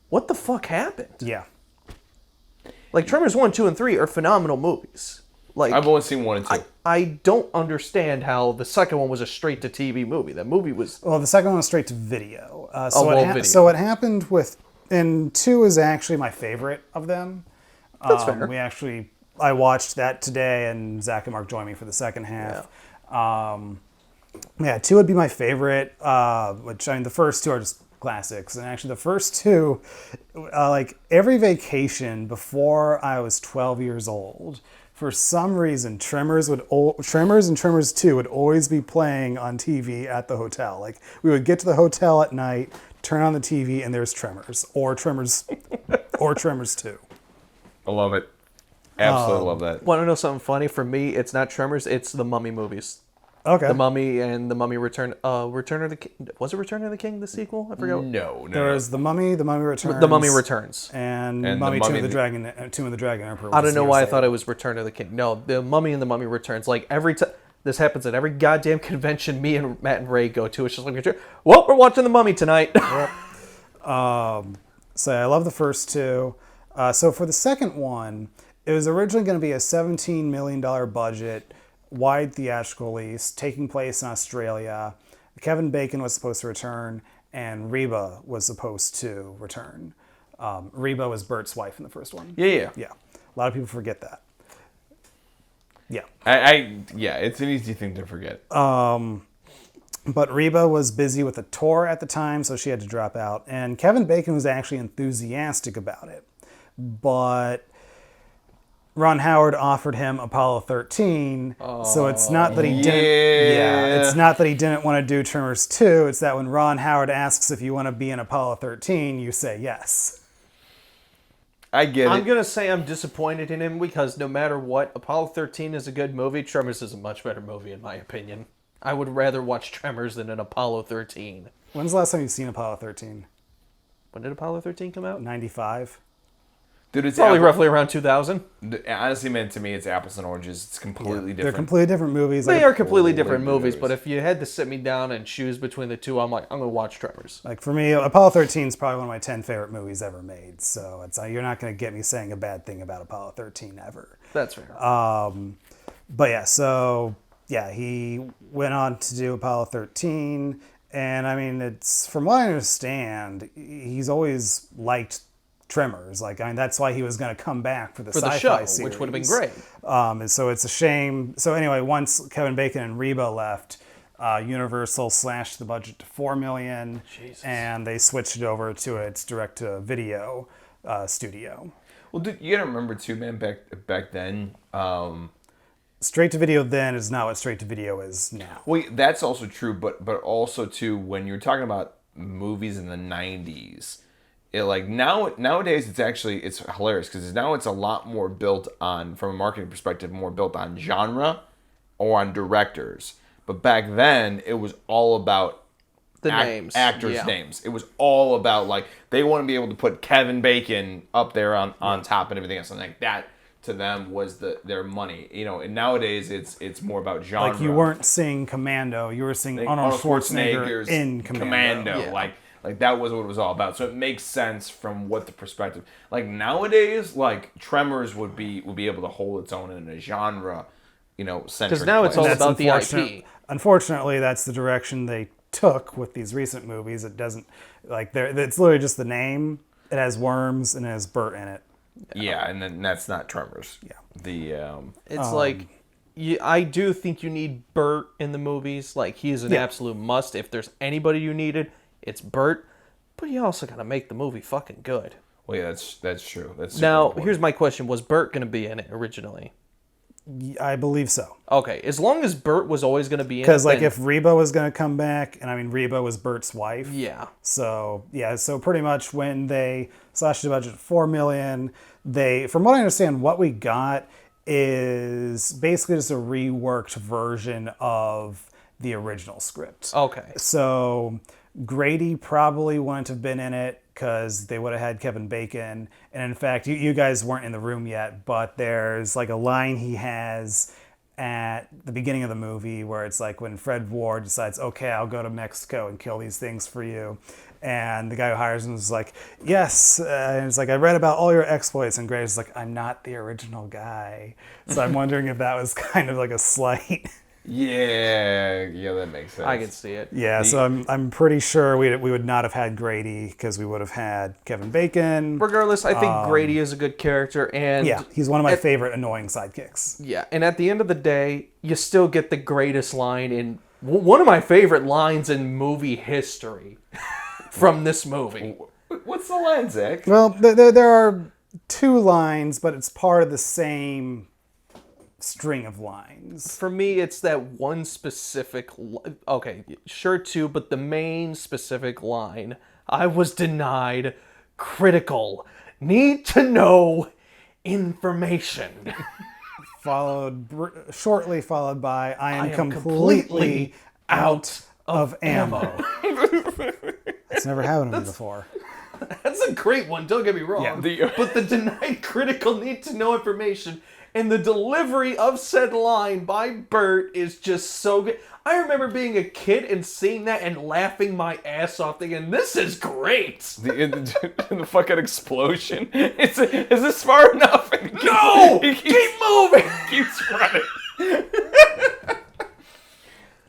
what the fuck happened? Yeah. Like, Tremors 1, 2, and 3 are phenomenal movies. Like, I've only seen 1 and 2. I don't understand how the second one was a straight-to-TV movie. That movie was... Well, the second one was straight to video. Video. So what happened with, and 2 is actually my favorite of them. That's fair. I watched that today, and Zack and Mark joined me for the second half. 2 would be my favorite, which, I mean, the first 2 are just classics. And actually, the first two, like every vacation before I was 12 years old, for some reason, Tremors and Tremors 2 would always be playing on TV at the hotel. Like we would get to the hotel at night, turn on the TV, and there's Tremors or Tremors 2. I love it. Absolutely love that. Want to know something funny? For me, it's not Tremors, it's the Mummy movies. Okay. The Mummy and the Mummy Return of the King. Was it Return of the King, the sequel? I forgot. No. There was the Mummy Returns. The Mummy Returns. And the Mummy Mummy Tomb of the Dragon Emperor. I don't know why I thought it was Return of the King. No, the Mummy and the Mummy Returns. Like every time this happens at every goddamn convention me and Matt and Ray go to, it's just like, well, we're watching the Mummy tonight. So I love the first two. So for the second one, it was originally going to be a $17 million budget, wide theatrical release, taking place in Australia. Kevin Bacon was supposed to return, and Reba was supposed to return. Reba was Bert's wife in the first one. Yeah. Yeah. A lot of people forget that. Yeah. Yeah, it's an easy thing to forget. But Reba was busy with a tour at the time, so she had to drop out. And Kevin Bacon was actually enthusiastic about it. But Ron Howard offered him Apollo 13, so it's not that he didn't. Yeah, it's not that he didn't want to do Tremors 2. It's that when Ron Howard asks if you want to be in Apollo 13, you say yes. I get it. I'm going to say I'm disappointed in him because no matter what, Apollo 13 is a good movie. Tremors is a much better movie in my opinion. I would rather watch Tremors than an Apollo 13. When's the last time you've seen Apollo 13? When did Apollo 13 come out? 95. Dude, it's Probably roughly around 2000. Honestly, man, to me, it's apples and oranges. It's completely different. They're completely different movies. They Like, are completely different Completely movies, different. but if you had to sit me down and choose between the two, I'm like, I'm going to watch Tremors. like for me, Apollo 13 is probably one of my 10 favorite movies ever made. So it's you're not going to get me saying a bad thing about Apollo 13 ever. That's fair. But yeah, so yeah, he went on to do Apollo 13, and I mean, it's from what I understand, he's always liked Tremors. Like, I mean, that's why he was going to come back for the sci-fi show, series, which would have been great. And so it's a shame. So anyway, once Kevin Bacon and Reba left, Universal slashed the budget to $4 million, and they switched it over to its direct-to-video studio. Well, dude, you gotta remember too, man. Back then, Straight to video then is not what straight to video is now. well, that's also true. But also too, when you're talking about movies in the '90s, it like nowadays it's hilarious because now it's a lot more built on, from a marketing perspective, more built on genre or on directors. But back then, it was all about Names. actors' Yeah. names. It was all about, like, they want to be able to put Kevin Bacon up there on top and everything else, and like that to them was their money, you know. And nowadays it's more about genre. Like, you weren't seeing Commando, you were seeing Like Arnold Schwarzenegger Schwarzenegger's in Commando. Yeah. Like that was what it was all about. So it makes sense from what the perspective. Like nowadays, like Tremors would be able to hold its own in a genre, you know, centric. Because now it's all place. about the unfortunate- IP. Unfortunately, that's the direction they took with these recent movies. It doesn't, like, it's literally just the name. It has worms and it has Bert in it. Yeah, and then that's not Tremors. Yeah. The It's like, I do think you need Bert in the movies. Like, he's an absolute must. If there's anybody you needed, it's Bert. But you also got to make the movie fucking good. well, yeah, that's true. That's super Now, important. here's my question. Was Bert going to be in it originally? I believe so. Okay, as long as Bert was always going to be in it. Because, like, then- if Reba was going to come back, and I mean, Reba was Bert's wife. Yeah. So, yeah, so pretty much when they slashed the budget to $4 million, from what I understand, what we got is basically just a reworked version of the original script. Okay. So Grady probably wouldn't have been in it because they would have had Kevin Bacon. And in fact, you guys weren't in the room yet, but there's like a line he has at the beginning of the movie where it's like when Fred Ward decides, okay, I'll go to Mexico and kill these things for you. And the guy who hires him is like, yes. And it's like, I read about all your exploits. And Grady's like, I'm not the original guy. So I'm wondering if that was kind of like a slight. yeah, that makes sense. I can see it. Yeah, so I'm pretty sure we would not have had Grady because we would have had Kevin Bacon. Regardless, I think Grady is a good character. And Yeah, he's one of my favorite annoying sidekicks. yeah, and at the end of the day, you still get the greatest line in one of my favorite lines in movie history. from this movie. What's the line, Zach? Well, there are two lines, but it's part of the same string of lines. For me, it's that one specific... Okay, sure too, but the main specific line. I was denied critical, need to know information. Shortly followed by, I am completely out of ammo. That's never happened to me before. That's a great one, don't get me wrong. Yeah. But the denied critical need to know information and the delivery of said line by Bert is just so good. I remember being a kid and seeing that and laughing my ass off thinking, this is great. The fucking explosion. Is this far enough? No! Keep moving! Keeps running.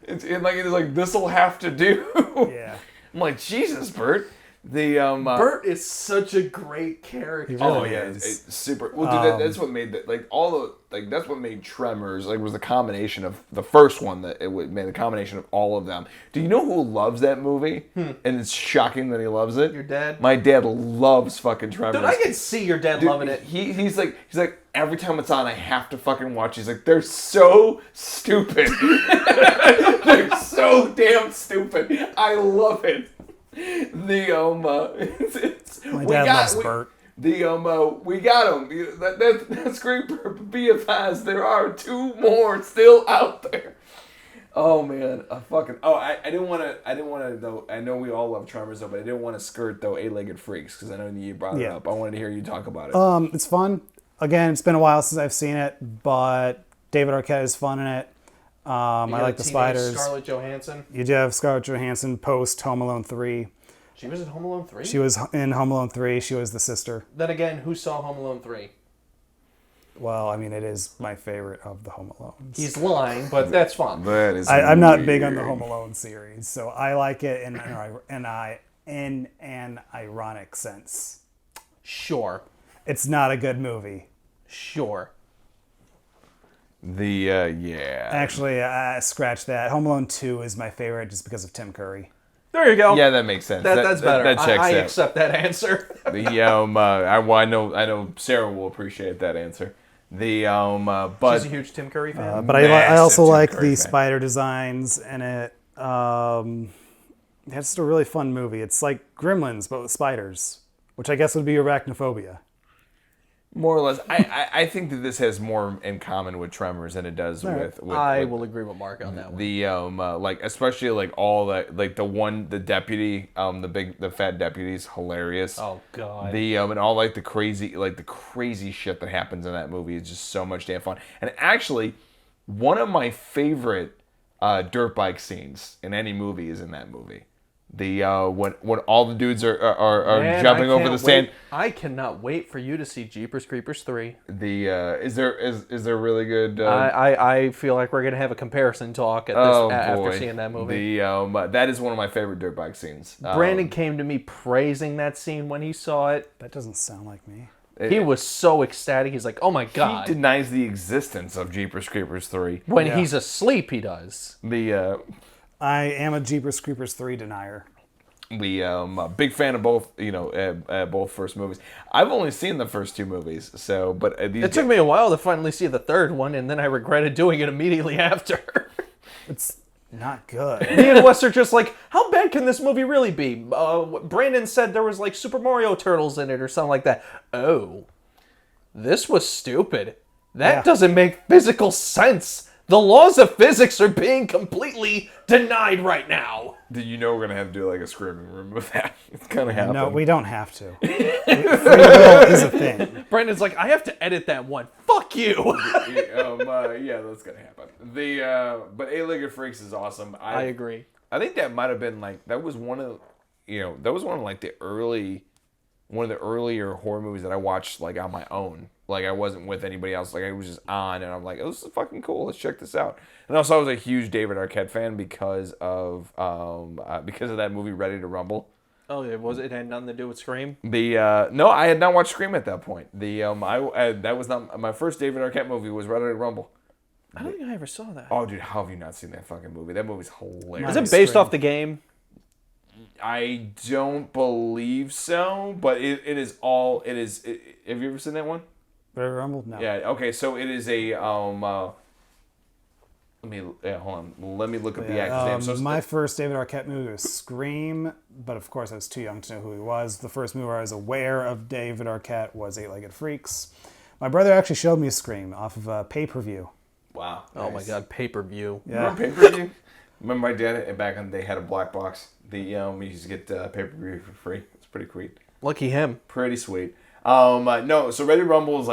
It's like this'll have to do. Yeah. I'm like, Jesus, Bert. Bert is such a great character. He really Oh yeah, is. it's super. Well, dude, that's what made that. That's what made Tremors. Was the combination of the first one that made the combination of all of them. Do you know who loves that movie? And it's shocking that he loves it. Your dad? My dad loves fucking Tremors. Dude, I can see your dad loving it. He's like every time it's on, I have to fucking watch. He's like, they're so stupid. They're so damn stupid. I love it. My dad loves Bert. We got him. That's great. Be advised, there are two more still out there. Oh man, I didn't want to though. I know we all love Tremors though, but I didn't want to skirt though Eight-Legged Freaks because I know you brought it up. I wanted to hear you talk about it. It's fun. Again, it's been a while since I've seen it, but David Arquette is fun in it. I like the spiders. Scarlett Johansson. You do have Scarlett Johansson post Home Alone 3. She was in Home Alone 3? She was in Home Alone 3. She was the sister. Then again, who saw Home Alone 3? Well, I mean, it is my favorite of the Home Alones. He's lying, but that's fine. That is. I'm not big on the Home Alone series, so I like it in an ironic sense. Sure. It's not a good movie. Sure. Yeah. Actually, scratch that. Home Alone 2 is my favorite just because of Tim Curry. There you go. Yeah, that makes sense. That's better. That checks I out. accept that answer. I know Sarah will appreciate that answer. But She's a huge Tim Curry fan. But I also Tim like Curry the fan. spider designs in it. It's just a really fun movie. It's like Gremlins, but with spiders, which I guess would be arachnophobia. More or less, I think that this has more in common with Tremors than it does with I will agree with Mark on that one. the especially all that the deputy the fat deputy's hilarious. Oh god. And all the crazy shit that happens in that movie is just so much damn fun. And actually, one of my favorite dirt bike scenes in any movie is in that movie. When all the dudes are Man, jumping over the sand. I cannot wait for you to see Jeepers Creepers 3. Is there really good? I feel like we're gonna have a comparison talk at this after seeing that movie. That is one of my favorite dirt bike scenes. Brandon came to me praising that scene when he saw it. That doesn't sound like me. He was so ecstatic. He's like, "Oh my god!" He denies the existence of Jeepers Creepers 3. When he's asleep, he does. I am a Jeepers Creepers 3 denier. Big fan of both, both first movies. I've only seen the first two movies, but It took me a while to finally see the third one, and then I regretted doing it immediately after. It's not good. Me and Wes are just like, how bad can this movie really be? Brandon said there was like Super Mario Turtles in it or something like that. Oh, this was stupid. That doesn't make physical sense. The laws of physics are being completely denied right now. Do you know we're going to have to do a screaming room with that? It's going to happen. No, we don't have to. Free will is a thing. Brandon's like, I have to edit that one. Fuck you. Yeah, that's going to happen. But Eight-Legged Freaks is awesome. I agree. I think that might have been that was one of one of the earlier horror movies that I watched on my own. I wasn't with anybody else. I was just on, and I'm like, oh, this is fucking cool. Let's check this out. And also, I was a huge David Arquette fan because of that movie Ready to Rumble. Oh, it had nothing to do with Scream? No, I had not watched Scream at that point. That was not my first David Arquette movie. Was Ready to Rumble. I don't think I ever saw that. Oh, dude, how have you not seen that fucking movie? That movie's hilarious. Is it based off the game? I don't believe so, but it is all. It is. Have you ever seen that one? Royal Rumble? No. Yeah. Okay. So it is a. Hold on. Let me look at the actor's name. So my first David Arquette movie was Scream, but of course I was too young to know who he was. The first movie where I was aware of David Arquette was Eight-Legged Freaks. My brother actually showed me Scream off of a pay-per-view. Wow. Oh my God, pay-per-view. Yeah. Remember pay-per-view? Remember my dad back when they had a black box. We used to get pay-per-view for free. It's pretty sweet. Lucky him. Pretty sweet. No, so Ready to Rumble was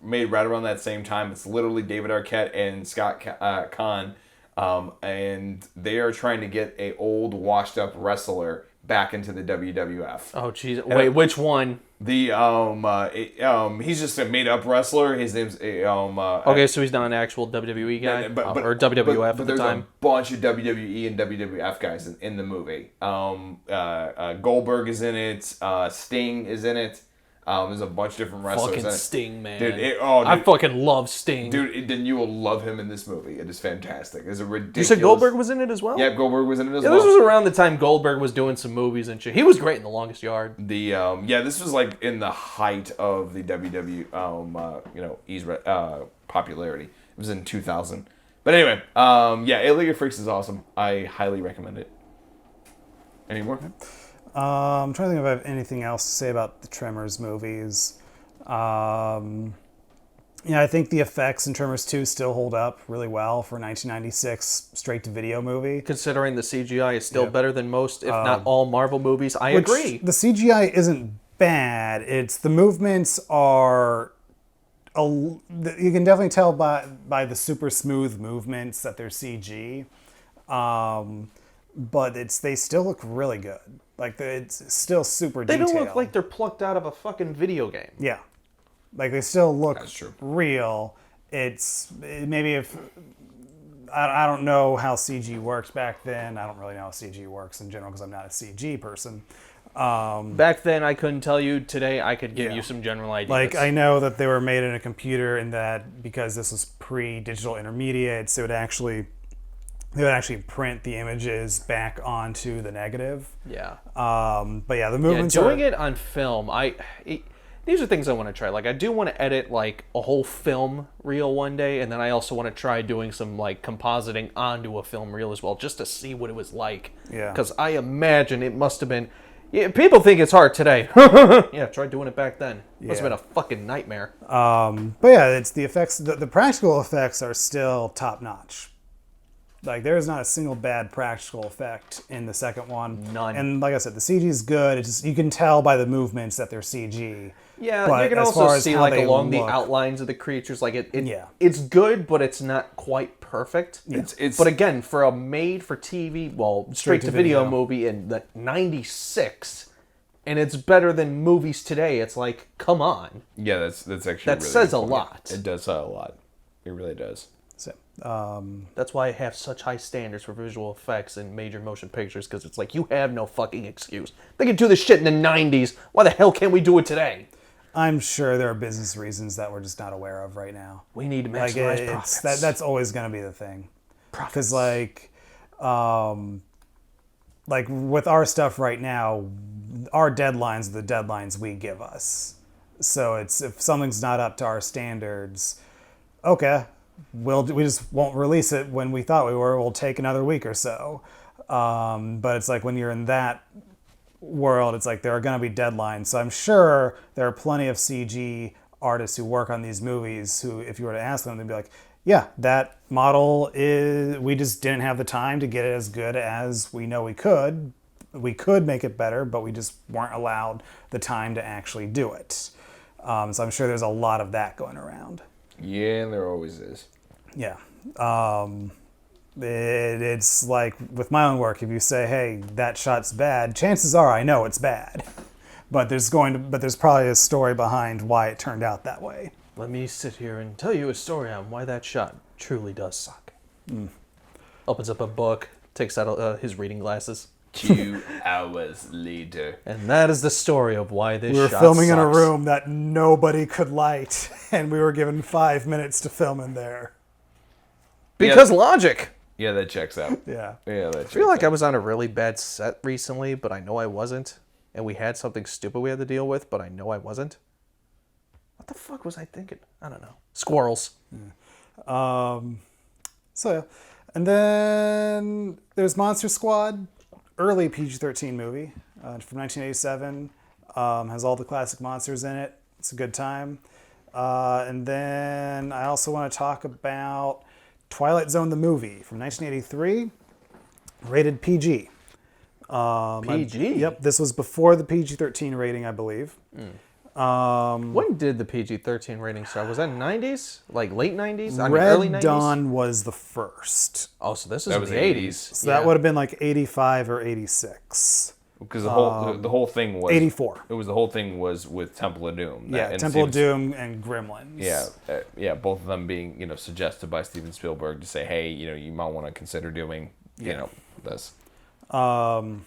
made right around that same time. It's literally David Arquette and Scott Conn, and they are trying to get a old washed up wrestler back into the WWF. Oh jeez. Wait, which one? The he's just a made up wrestler. His name's Okay, so he's not an actual WWE guy or WWF at the there's time. a bunch of WWE and WWF guys in the movie. Goldberg is in it. Sting is in it. There's a bunch of different wrestlers. Fucking in it. Sting, man. Dude, I fucking love Sting. Dude, then you will love him in this movie. It is fantastic. It's a ridiculous. You said Goldberg was in it as well? Yeah, Goldberg was in it as Yeah, well. this was around the time Goldberg was doing some movies and shit. He was great in The Longest Yard. This was like in the height of the E's popularity. It was in 2000. But anyway, Eight-Legged Freaks is awesome. I highly recommend it. Any more? I'm trying to think if I have anything else to say about the Tremors movies. I think the effects in Tremors 2 still hold up really well for a 1996 straight-to-video movie. Considering the CGI is still better than most, if not all, Marvel movies, I agree. The CGI isn't bad. It's the movements are... you can definitely tell by the super smooth movements that they're CG. But they still look really good. Like, it's still super detailed. They don't look like they're plucked out of a fucking video game. Yeah. Like, they still look That's true. real. Maybe if... I don't know how CG works back then. I don't really know how CG works in general because I'm not a CG person. Back then, I couldn't tell you. Today, I could give you some general ideas. Like, I know that they were made in a computer and that because this was pre-digital intermediates, they would actually print the images back onto the negative. Yeah. But yeah, the movements doing it on film, these are things I want to try. Like, I do want to edit, like, a whole film reel one day, and then I also want to try doing some, like, compositing onto a film reel as well, just to see what it was like. Yeah. Because I imagine it must have been... Yeah, people think it's hard today. Yeah, try doing it back then. Must have been a fucking nightmare. But yeah, it's the effects. The practical effects are still top notch. Like, there is not a single bad practical effect in the second one. None. And like I said, the CG is good. It's just, you can tell by the movements that they're CG. Yeah, but you can as far also as see, how like, they along the look- outlines of the creatures. Like, Yeah. it's good, but it's not quite perfect. Yeah. But again, for a made-for-TV, straight-to-video video. movie in the 96, and it's better than movies today, it's like, come on. Yeah, that's actually That really says good a point. lot. It does say a lot. It really does. So, That's why I have such high standards for visual effects in major motion pictures, because it's like, you have no fucking excuse. They could do this shit in the 90s. Why the hell can't we do it today? I'm sure there are business reasons that we're just not aware of right now. We need to Like, maximize profits. that's always going to be the thing. Profits. Because like with our stuff right now, our deadlines are the deadlines we give us. So it's if something's not up to our standards, okay, we just won't release it when we thought we were. We'll take another week or so. But it's like when you're in that world, it's like there are going to be deadlines. So I'm sure there are plenty of CG artists who work on these movies who, if you were to ask them, they'd be like, yeah, that model we just didn't have the time to get it as good as we know we could. We could make it better, but we just weren't allowed the time to actually do it. So I'm sure there's a lot of that going around. Yeah, there always is. Yeah. It's like with my own work, if you say, hey, that shot's bad, chances are I know it's bad. But there's probably a story behind why it turned out that way. Let me sit here and tell you a story on why that shot truly does suck. Opens up a book, takes out his reading glasses. 2 hours later. And that is the story of why this shot We were filming in a sucks. room that nobody could light, and we were given 5 minutes to film in there. Because logic. Yeah, that checks out. Yeah. Yeah, that I checks feel like out. I was on a really bad set recently, but I know I wasn't. And we had something stupid we had to deal with, but I know I wasn't. What the fuck was I thinking? I don't know. Squirrels. So, yeah. And then there's Monster Squad, early PG-13 movie from 1987. Has all the classic monsters in it. It's a good time. And then I also want to talk about Twilight Zone, the movie from 1983, rated PG. PG? Yep, this was before the PG-13 rating, I believe. When did the PG-13 rating start? Was that 90s? Like late 90s? I mean, Red early 90s? Dawn was the first. Oh, so this is That in was the 80s. 80s. So that would have been like 85 or 86. Because the whole thing was 84. It was the whole thing was with Temple of Doom. Yeah, and Temple of Steven- Doom and Gremlins. Yeah, both of them being suggested by Steven Spielberg to say, hey, you might want to consider doing this. So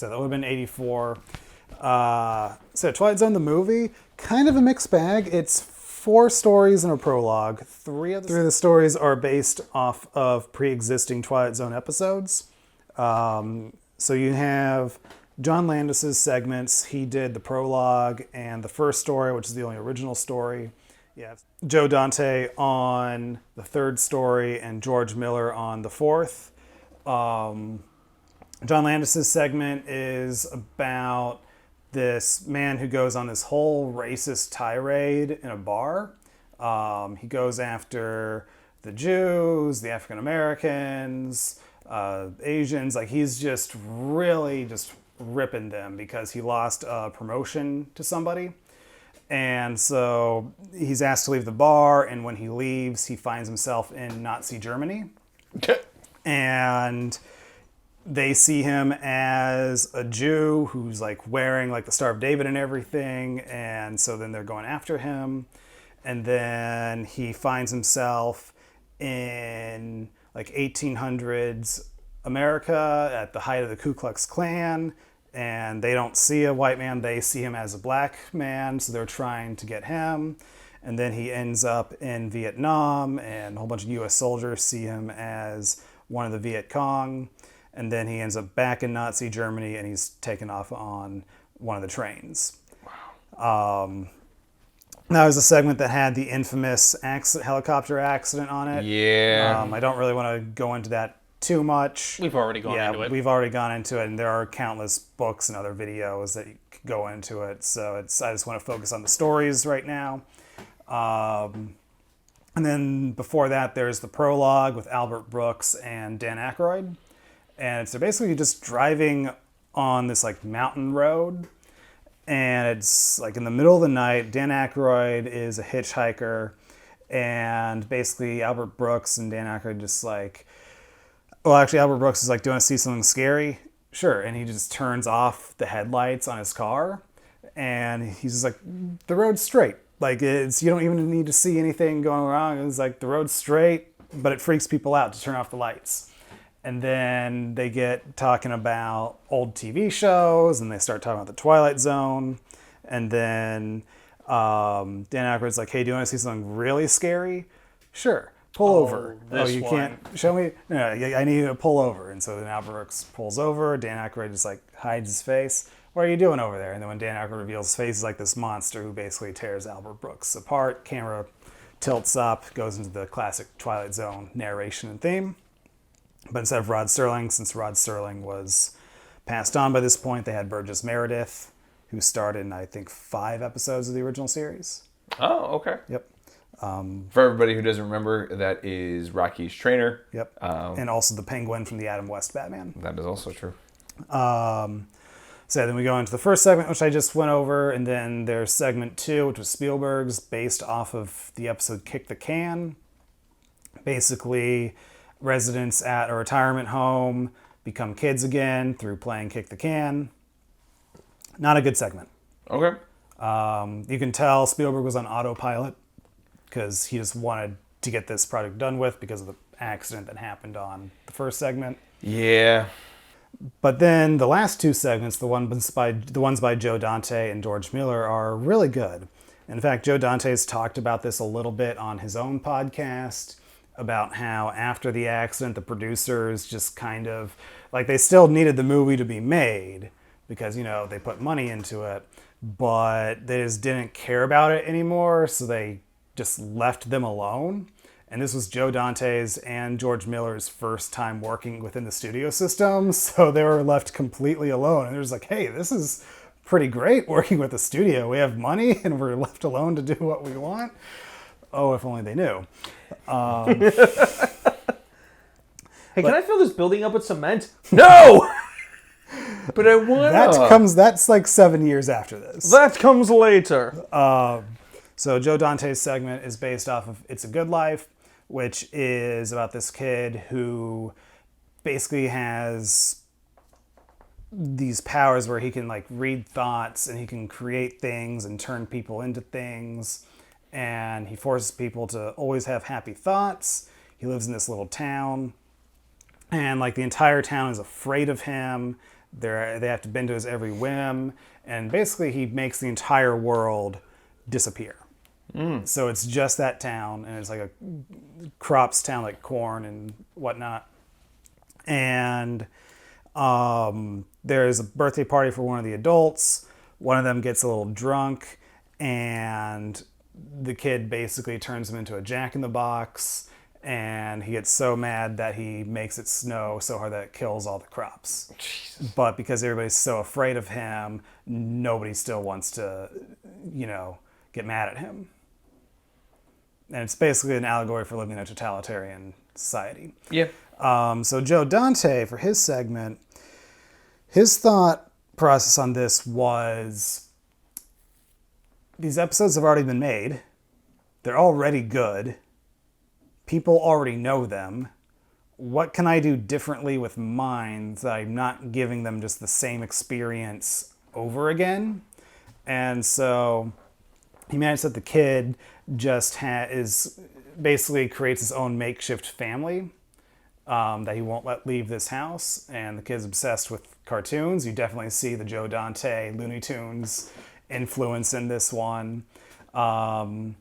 that would have been 84. So Twilight Zone, the movie, kind of a mixed bag. It's 4 stories and a prologue. Three of the stories are based off of pre-existing Twilight Zone episodes. So you have John Landis's segments. He did the prologue and the first story, which is the only original story. Yeah, Joe Dante on the third story and George Miller on the fourth. John Landis's segment is about this man who goes on this whole racist tirade in a bar. He goes after the Jews, the African Americans, Asians. Like, he's just really just ripping them because he lost a promotion to somebody. And so he's asked to leave the bar, and when he leaves, he finds himself in Nazi Germany. And they see him as a Jew who's like wearing like the Star of David and everything. And so then they're going after him. And then he finds himself in like 1800s America at the height of the Ku Klux Klan. And they don't see a white man, they see him as a black man. So they're trying to get him. And then he ends up in Vietnam, and a whole bunch of US soldiers see him as one of the Viet Cong. And then he ends up back in Nazi Germany, and he's taken off on one of the trains. Wow. That was a segment that had the infamous helicopter accident on it. Yeah. I don't really want to go into that too much. We've already gone into it. We've already gone into it, and there are countless books and other videos that you could go into it. So I just want to focus on the stories right now. And then before that, there's the prologue with Albert Brooks and Dan Aykroyd. And they're basically just driving on this like mountain road. And it's like in the middle of the night. Dan Aykroyd is a hitchhiker. And basically Albert Brooks and Dan Aykroyd just like... Well, actually, Albert Brooks is like, do you want to see something scary? Sure. And he just turns off the headlights on his car. And he's just like, the road's straight. Like, you don't even need to see anything going wrong. It's like, the road's straight, but it freaks people out to turn off the lights. And then they get talking about old TV shows, and they start talking about the Twilight Zone. And then Dan Aykroyd's like, hey, do you want to see something really scary? Sure. Pull over. This you one. can't show me? No, I need you to pull over. And so then Albert Brooks pulls over. Dan Aykroyd just like hides his face. What are you doing over there? And then when Dan Aykroyd reveals his face, is like this monster who basically tears Albert Brooks apart. Camera tilts up, goes into the classic Twilight Zone narration and theme. But instead of Rod Serling, since Rod Serling was passed on by this point, they had Burgess Meredith, who starred in, I think, 5 episodes of the original series. Oh, okay. Yep. For everybody who doesn't remember, that is Rocky's trainer. Yep. And also the Penguin from the Adam West Batman. That is also true. So then we go into the first segment, which I just went over, and then there's segment 2, which was Spielberg's, based off of the episode Kick the Can. Basically, residents at a retirement home become kids again through playing Kick the Can. Not a good segment. Okay. You can tell Spielberg was on autopilot because he just wanted to get this project done with because of the accident that happened on the first segment. Yeah. But then the last 2 segments, the ones by Joe Dante and George Miller, are really good. In fact, Joe Dante's talked about this a little bit on his own podcast, about how after the accident, the producers just kind of, like, they still needed the movie to be made because, you know, they put money into it, but they just didn't care about it anymore, so they just left them alone. And this was Joe Dante's and George Miller's first time working within the studio system, so they were left completely alone. And they're just like, hey, this is pretty great working with the studio. We have money and we're left alone to do what we want. Oh, if only they knew. Hey, can I fill this building up with cement? No! But I want That's like 7 years after this. That comes later. So Joe Dante's segment is based off of It's a Good Life, which is about this kid who basically has these powers where he can like read thoughts and he can create things and turn people into things. And he forces people to always have happy thoughts. He lives in this little town. And like the entire town is afraid of him. They have to bend to his every whim. And basically he makes the entire world disappear. So it's just that town, and it's like a crops town, like corn and whatnot. And there's a birthday party for one of the adults. One of them gets a little drunk, and the kid basically turns him into a jack-in-the-box, and he gets so mad that he makes it snow so hard that it kills all the crops. Jesus. But because everybody's so afraid of him, nobody still wants to, you know, get mad at him. And it's basically an allegory for living in a totalitarian society. Yeah. So Joe Dante, for his segment, his thought process on this was, these episodes have already been made. They're already good. People already know them. What can I do differently with mine that I'm not giving them just the same experience over again? And so he managed that the kid just basically creates his own makeshift family that he won't let leave this house. And the kid's obsessed with cartoons. You definitely see the Joe Dante Looney Tunes influence in this one. And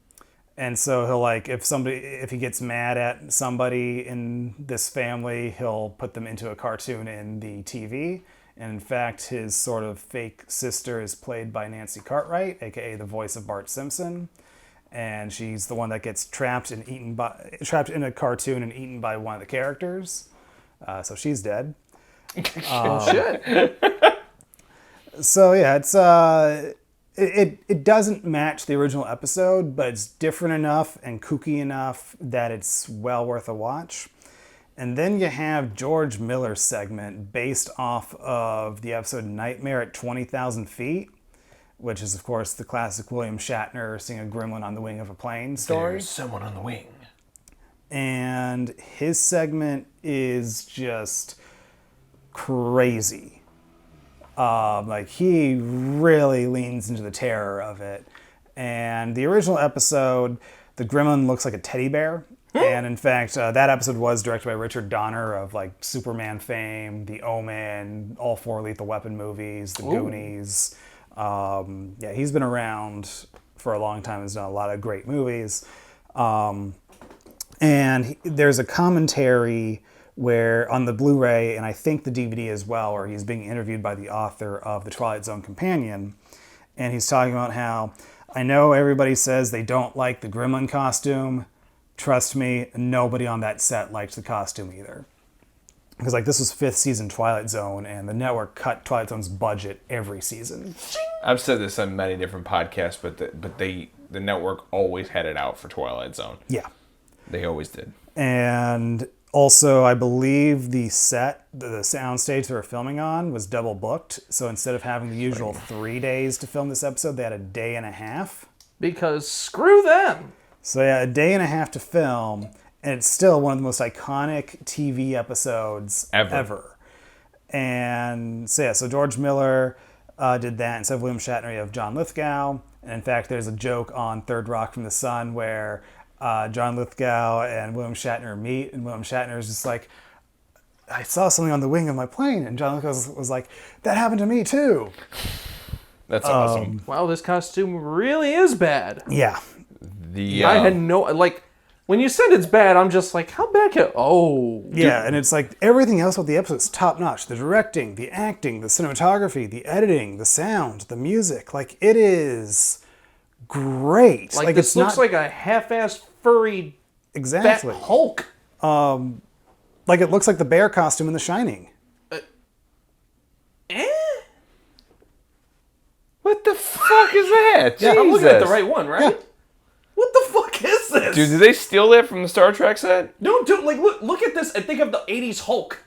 so he'll like, if he gets mad at somebody in this family, he'll put them into a cartoon in the TV. And in fact, his sort of fake sister is played by Nancy Cartwright, aka the voice of Bart Simpson. And she's the one that gets trapped in a cartoon and eaten by one of the characters. So she's dead. Shit. So yeah, it doesn't match the original episode, but it's different enough and kooky enough that it's well worth a watch. And then you have George Miller's segment based off of the episode Nightmare at 20,000 Feet, which is, of course, the classic William Shatner seeing a gremlin on the wing of a plane story. There's someone on the wing. And his segment is just crazy. Like, he really leans into the terror of it. And the original episode, the gremlin looks like a teddy bear. And in fact, that episode was directed by Richard Donner of like Superman fame, The Omen, all 4 Lethal Weapon movies, The Goonies. Yeah, he's been around for a long time. He's done a lot of great movies. And there's a commentary where on the Blu-ray, and I think the DVD as well, where he's being interviewed by the author of The Twilight Zone Companion. And he's talking about how, I know everybody says they don't like the gremlin costume. Trust me, nobody on that set liked the costume either. Because like this was 5th season Twilight Zone, and the network cut Twilight Zone's budget every season. I've said this on many different podcasts, but the network always had it out for Twilight Zone. Yeah. They always did. And also, I believe the set, the soundstage they were filming on was double booked. So instead of having the usual 3 days to film this episode, they had a day and a half. Because screw them. So yeah, a day and a half to film, and it's still one of the most iconic TV episodes ever. And so yeah, so George Miller did that. Instead of William Shatner, you have John Lithgow. And in fact, there's a joke on Third Rock from the Sun where John Lithgow and William Shatner meet, and William Shatner is just like, I saw something on the wing of my plane, and John Lithgow was like, that happened to me too. That's awesome. Wow, this costume really is bad. Yeah. I had no, like, When you said it's bad, I'm just like, how bad can... Oh. Yeah, and it's like everything else about the episode is top notch. The directing, the acting, the cinematography, the editing, the sound, the music. Like, it is great. Like this it's looks not, like a half-assed furry exactly. fat Hulk. Like, it looks like the bear costume in The Shining. What the fuck is that? Yeah, I'm looking at the Jesus. right one, right? Yeah. What the fuck is this? Dude, did they steal that from the Star Trek set? No, dude, like, look at this and think of the 80s Hulk.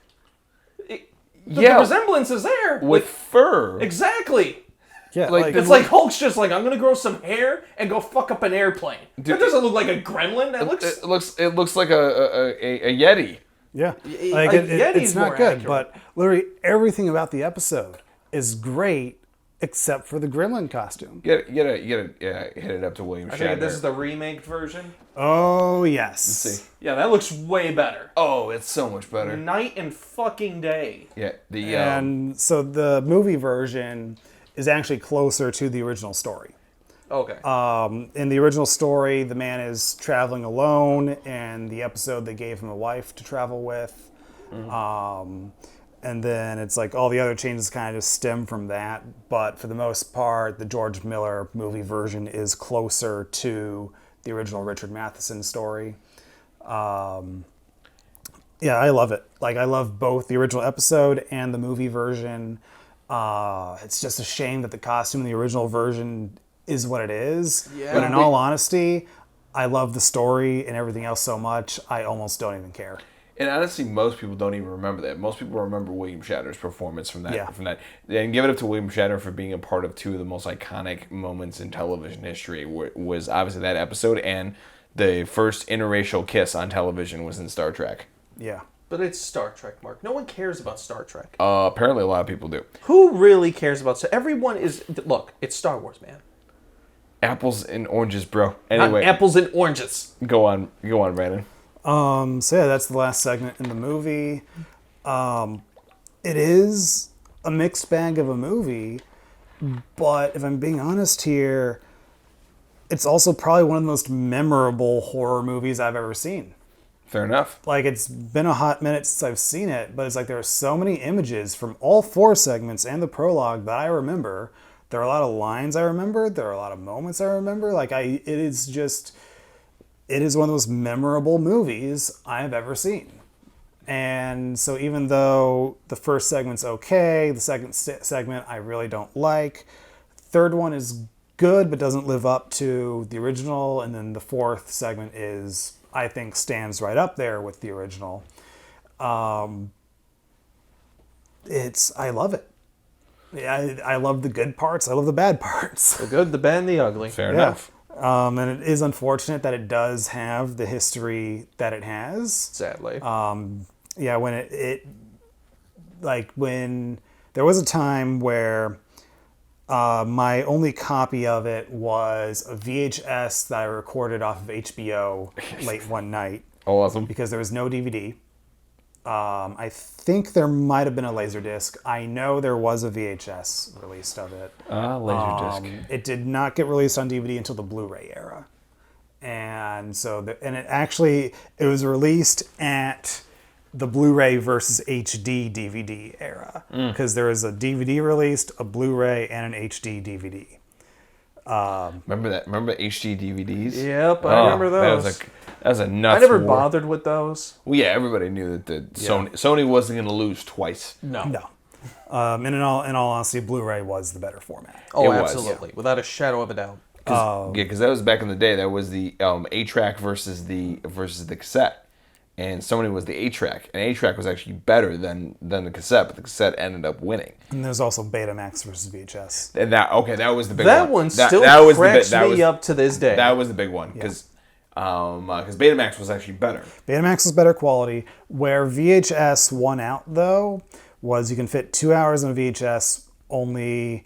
The resemblance is there. With fur. Exactly. Yeah, Like, It's like Hulk's just like, I'm going to grow some hair and go fuck up an airplane. That doesn't look like a gremlin. That looks... It looks like a Yeti. yeah. Yeti's It's not more good, accurate. but literally everything about the episode is great except for the gremlin costume. You gotta hit it up to William I Shatner. think this is the remake version. Oh, yes. See. Yeah, that looks way better. Oh, it's so much better. Night and fucking day. Yeah, the And so the movie version is actually closer to the original story. Okay. In the original story, the man is traveling alone. In the episode, they gave him a wife to travel with. And then it's like all the other changes kind of just stem from that. But for the most part, the George Miller movie version is closer to the original Richard Matheson story. Yeah, I love it. Like, I love both the original episode and the movie version. It's just a shame that the costume in the original version is what it is. Yeah. But in all honesty, I love the story and everything else so much, I almost don't even care. And honestly, most people don't even remember that. Most people remember William Shatner's performance from that. Yeah. And give it up to William Shatner for being a part of two of the most iconic moments in television history. Was obviously that episode, and the first interracial kiss on television was in Star Trek. Yeah. But it's Star Trek, Mark. No one cares about Star Trek. Apparently, a lot of people do. Who really cares about... So everyone is... Look, it's Star Wars, man. Apples and oranges, bro. Not Anyway, apples and oranges. go on, Brandon. So yeah, that's the last segment in the movie. It is a mixed bag of a movie, but if I'm being honest here, it's also probably one of the most memorable horror movies I've ever seen. Fair enough. Like, it's been a hot minute since I've seen it, but it's like there are so many images from all 4 segments and the prologue that I remember. There are a lot of lines I remember. There are a lot of moments I remember. Like, it is one of the most memorable movies I've ever seen. And so even though the first segment's okay, the second segment I really don't like, third one is good but doesn't live up to the original, and then the fourth segment is, I think, stands right up there with the original. I love it. Yeah, I love the good parts. I love the bad parts. The good, the bad, and the ugly. Fair enough. And it is unfortunate that it does have the history that it has. Sadly. Yeah, when when there was a time where my only copy of it was a VHS that I recorded off of HBO late one night Awesome. because there was no DVD. I think there might have been a Laserdisc. I know there was a VHS released of it. Laserdisc. It did not get released on DVD until the Blu-ray era. And so, it was released at the Blu-ray versus HD DVD era. Because there was a DVD released, a Blu-ray, and an HD DVD. Remember that? Remember HD DVDs? Yep, I remember those. That was a nuts I never war. bothered with those. Well, yeah, everybody knew that Sony wasn't going to lose twice. No. And in all honesty, Blu-ray was the better format. Oh, It was, absolutely. Without a shadow of a doubt. Because that was back in the day. That was the A-track versus the cassette, and Sony was the A-track, and A-track was actually better than the cassette, but the cassette ended up winning. And there's also Betamax versus VHS. And that was the big That one. one still cracks me up to this day. That was the big one because Betamax was actually better. Betamax was better quality. Where VHS won out, though, was you can fit 2 hours in a VHS only...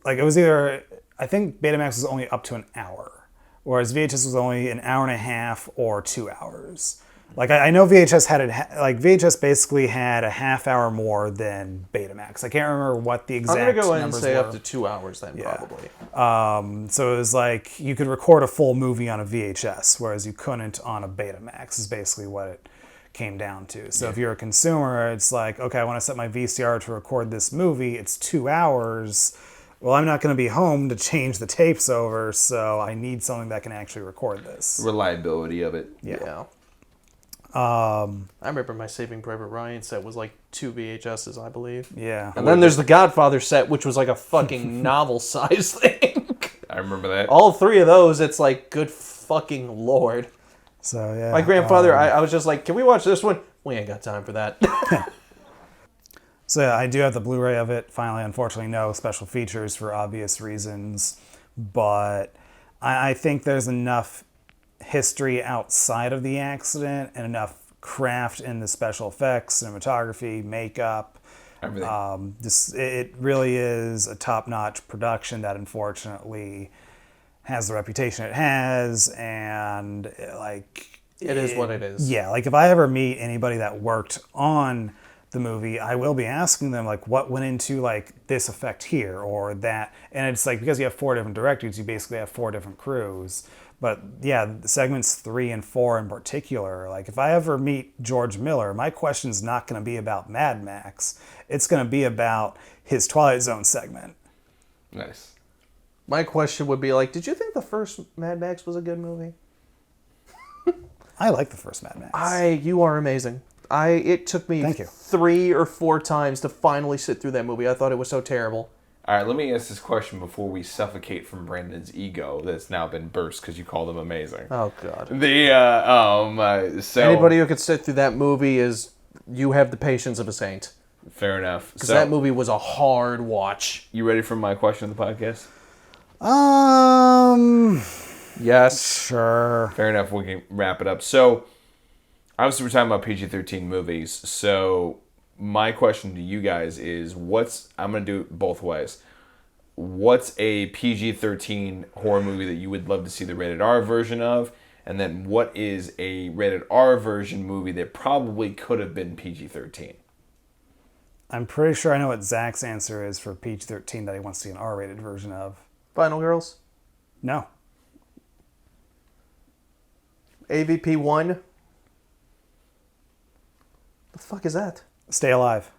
Like, it was either... I think Betamax was only up to an hour, whereas VHS was only an hour and a half or 2 hours. Like I know VHS had VHS basically had a half hour more than Betamax. I can't remember what the exact I'm gonna go ahead and numbers say were. up to 2 hours then, probably. So it was like you could record a full movie on a VHS, whereas you couldn't on a Betamax. Is basically what it came down to. So if you're a consumer, it's like, okay, I want to set my VCR to record this movie. It's 2 hours. Well, I'm not going to be home to change the tapes over, so I need something that can actually record this. Reliability of it. Yeah. I remember my Saving Private Ryan set was like 2 VHSs, I believe. Yeah. And then there's the Godfather set, which was like a fucking novel-sized thing. I remember that. All 3 of those, it's like, good fucking lord. So, yeah. My grandfather, I was just like, can we watch this one? We ain't got time for that. So yeah, I do have the Blu-ray of it. Finally, unfortunately, no special features for obvious reasons. But I think there's enough history outside of the accident and enough craft in the special effects, cinematography, makeup. Everything. It really is a top-notch production that unfortunately has the reputation it has, and It is what it is. Yeah, like if I ever meet anybody that worked on the movie, I will be asking them like what went into like this effect here or that, and it's like because you have 4 different directors, you basically have 4 different crews. But yeah, segments 3 and 4 in particular, like if I ever meet George Miller, my question's not going to be about Mad Max. It's going to be about his Twilight Zone segment. Nice. My question would be like, did you think the first Mad Max was a good movie? I like the first Mad Max. You are amazing. It took me Thank you. 3 or 4 times to finally sit through that movie. I thought it was so terrible. All right, let me ask this question before we suffocate from Brandon's ego that's now been burst because you called him amazing. Oh God. So Anybody who could sit through that movie you have the patience of a saint. fair enough. Because that movie was a hard watch. You ready for my question of the podcast? Yes. Sure. Fair enough. We can wrap it up. So, obviously, we're talking about PG-13 movies. So, my question to you guys is, I'm going to do it both ways. What's a PG-13 horror movie that you would love to see the rated R version of? And then, what is a rated R version movie that probably could have been PG-13? I'm pretty sure I know what Zack's answer is for PG-13 that he wants to see an R-rated version of. Final Girls. No. AVP 1. The fuck is that? Stay Alive.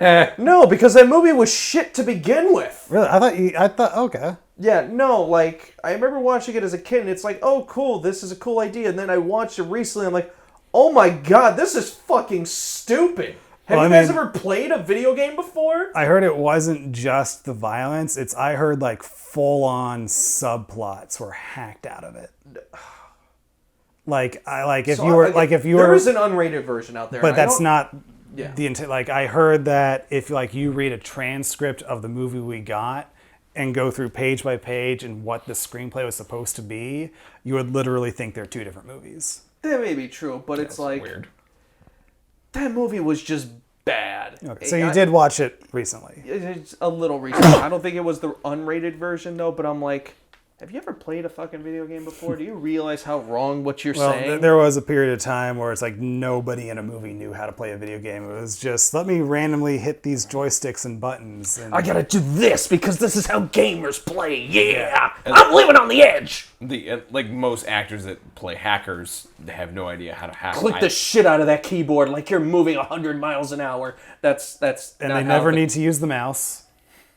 No, because that movie was shit to begin with. Really? I thought, okay. Yeah, no, like, I remember watching it as a kid, and it's like, oh, cool, this is a cool idea. And then I watched it recently, I'm like, oh my god, this is fucking stupid. Have you guys ever played a video game before? I heard it wasn't just the violence. I heard like full-on subplots were hacked out of it. There is an unrated version out there. But that's not Yeah. the intent. Like I heard that if like you read a transcript of the movie we got and go through page by page and what the screenplay was supposed to be, you would literally think they're 2 different movies. That may be true, but it's like Weird. that movie was just bad. Okay, so you did watch it recently. It's a little recent. I don't think it was the unrated version though, but I'm like, have you ever played a fucking video game before? Do you realize how wrong what you're saying? There was a period of time where it's like nobody in a movie knew how to play a video game. It was just, let me randomly hit these joysticks and buttons. And I gotta do this because this is how gamers play. Yeah, I'm living on the edge. Like most actors that play hackers have no idea how to hack. Click the shit out of that keyboard like you're moving 100 miles an hour. That's and not they never need to use the mouse.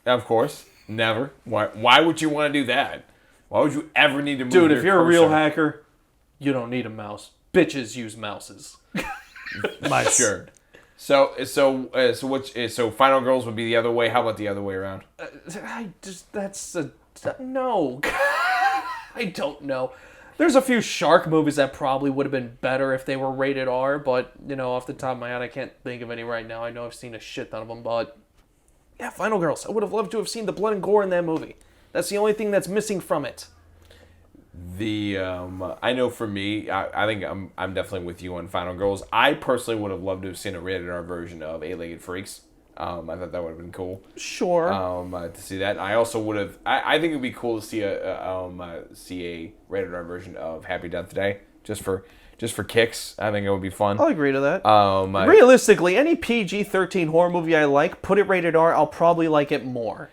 Of course, never. Why would you want to do that? Why would you ever need to move Dude, your if you're a cursor? real hacker, you don't need a mouse. Bitches use mouses. Sure. So Final Girls would be the other way. How about the other way around? No. I don't know. There's a few shark movies that probably would have been better if they were rated R, but, off the top of my head, I can't think of any right now. I know I've seen a shit ton of them, but yeah, Final Girls. I would have loved to have seen the blood and gore in that movie. That's the only thing that's missing from it. I know for me, I think I'm definitely with you on Final Girls. I personally would have loved to have seen a rated R version of Eight-Legged Freaks. I thought that would have been cool. Sure. To see that. I also would have. I think it'd be cool to see a rated R version of Happy Death Day, just for kicks. I think it would be fun. I'll agree to that. Realistically, Realistically, any PG-13 horror movie I like, put it rated R, I'll probably like it more.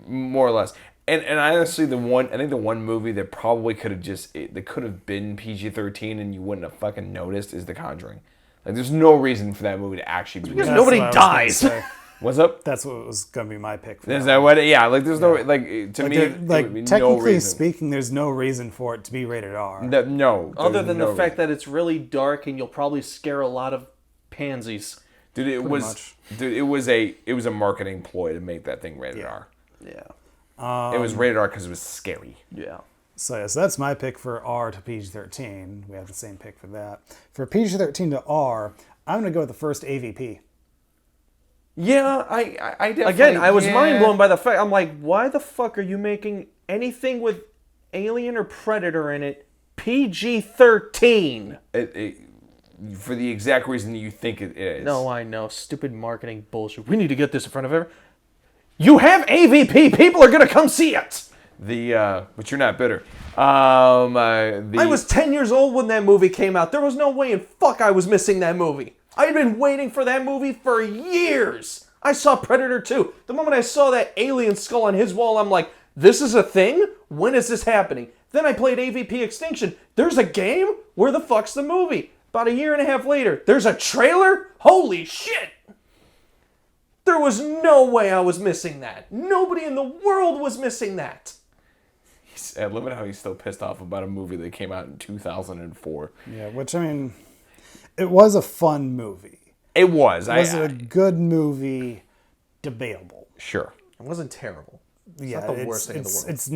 more or less. And honestly, I think the one movie that probably could have been PG-13 and you wouldn't have fucking noticed is The Conjuring. Like, there's no reason for that movie to actually be. Because That's nobody what I was gonna dies. say. What's up? That's what was going to be my pick. For Is that that what? Yeah, like there's no like to Like, me. there- There would be technically no reason. speaking, there's no reason for it to be rated R. No. Other there's than no the fact reason. that it's really dark and you'll probably scare a lot of pansies. Dude, it was a marketing ploy to make that thing rated R. Yeah. It was rated R because it was scary. Yeah. So that's my pick for R to PG-13. We have the same pick for that. For PG-13 to R, I'm going to go with the first AVP. Yeah, I definitely. Again, I was mind blown by the fact. I'm like, why the fuck are you making anything with Alien or Predator in it PG-13? For the exact reason you think it is. No, I know. Stupid marketing bullshit. We need to get this in front of everyone. You have AVP. People are going to come see it. But you're not bitter. I I was 10 years old when that movie came out. There was no way in fuck I was missing that movie. I had been waiting for that movie for years. I saw Predator 2. The moment I saw that alien skull on his wall, I'm like, this is a thing? When is this happening? Then I played AVP Extinction. There's a game? Where the fuck's the movie? About a year and a half later, there's a trailer? Holy shit! There was no way I was missing that. Nobody in the world was missing that. I love it how he's still pissed off about a movie that came out in 2004. Yeah, which, I mean, it was a fun movie. It was. Was it a good movie? Debatable. Sure. It wasn't terrible. It's Yeah, not the worst thing in the world. It's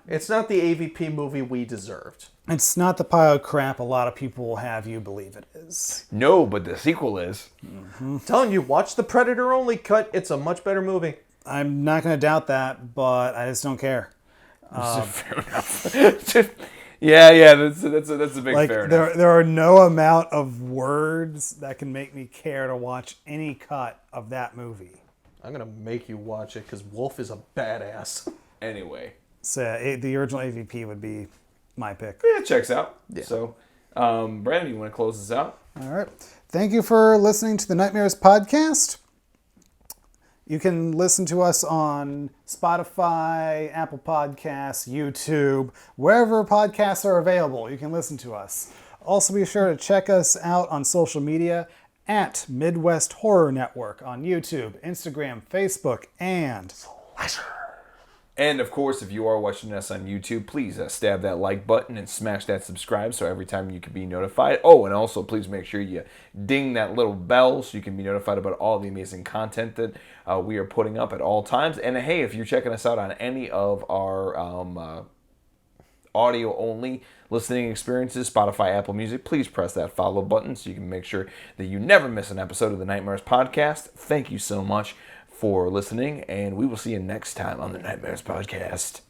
It's not the AVP movie we deserved. not the pile of crap a lot of people will have you believe it is. No, but the sequel is. I'm telling you, watch the Predator only cut. It's a much better movie. I'm not going to doubt that, but I just don't care. Fair enough. Yeah, that's a big Like, fair enough. there are no amount of words that can make me care to watch any cut of that movie. I'm going to make you watch it because Wolf is a badass. Anyway. So the original AVP would be my pick. Yeah, it checks out. Yeah. So, Brandon, you want to close this out? All right. Thank you for listening to the Nightmares Podcast. You can listen to us on Spotify, Apple Podcasts, YouTube, wherever podcasts are available. You can listen to us. Also, be sure to check us out on social media at Midwest Horror Network on YouTube, Instagram, Facebook, and Slasher. And of course, if you are watching us on YouTube, please stab that like button and smash that subscribe so every time you can be notified. Oh, and also please make sure you ding that little bell so you can be notified about all the amazing content that we are putting up at all times. And hey, if you're checking us out on any of our audio-only listening experiences, Spotify, Apple Music, please press that follow button so you can make sure that you never miss an episode of the Nightmares Podcast. Thank you so much for listening, and we will see you next time on the Nightmares Podcast.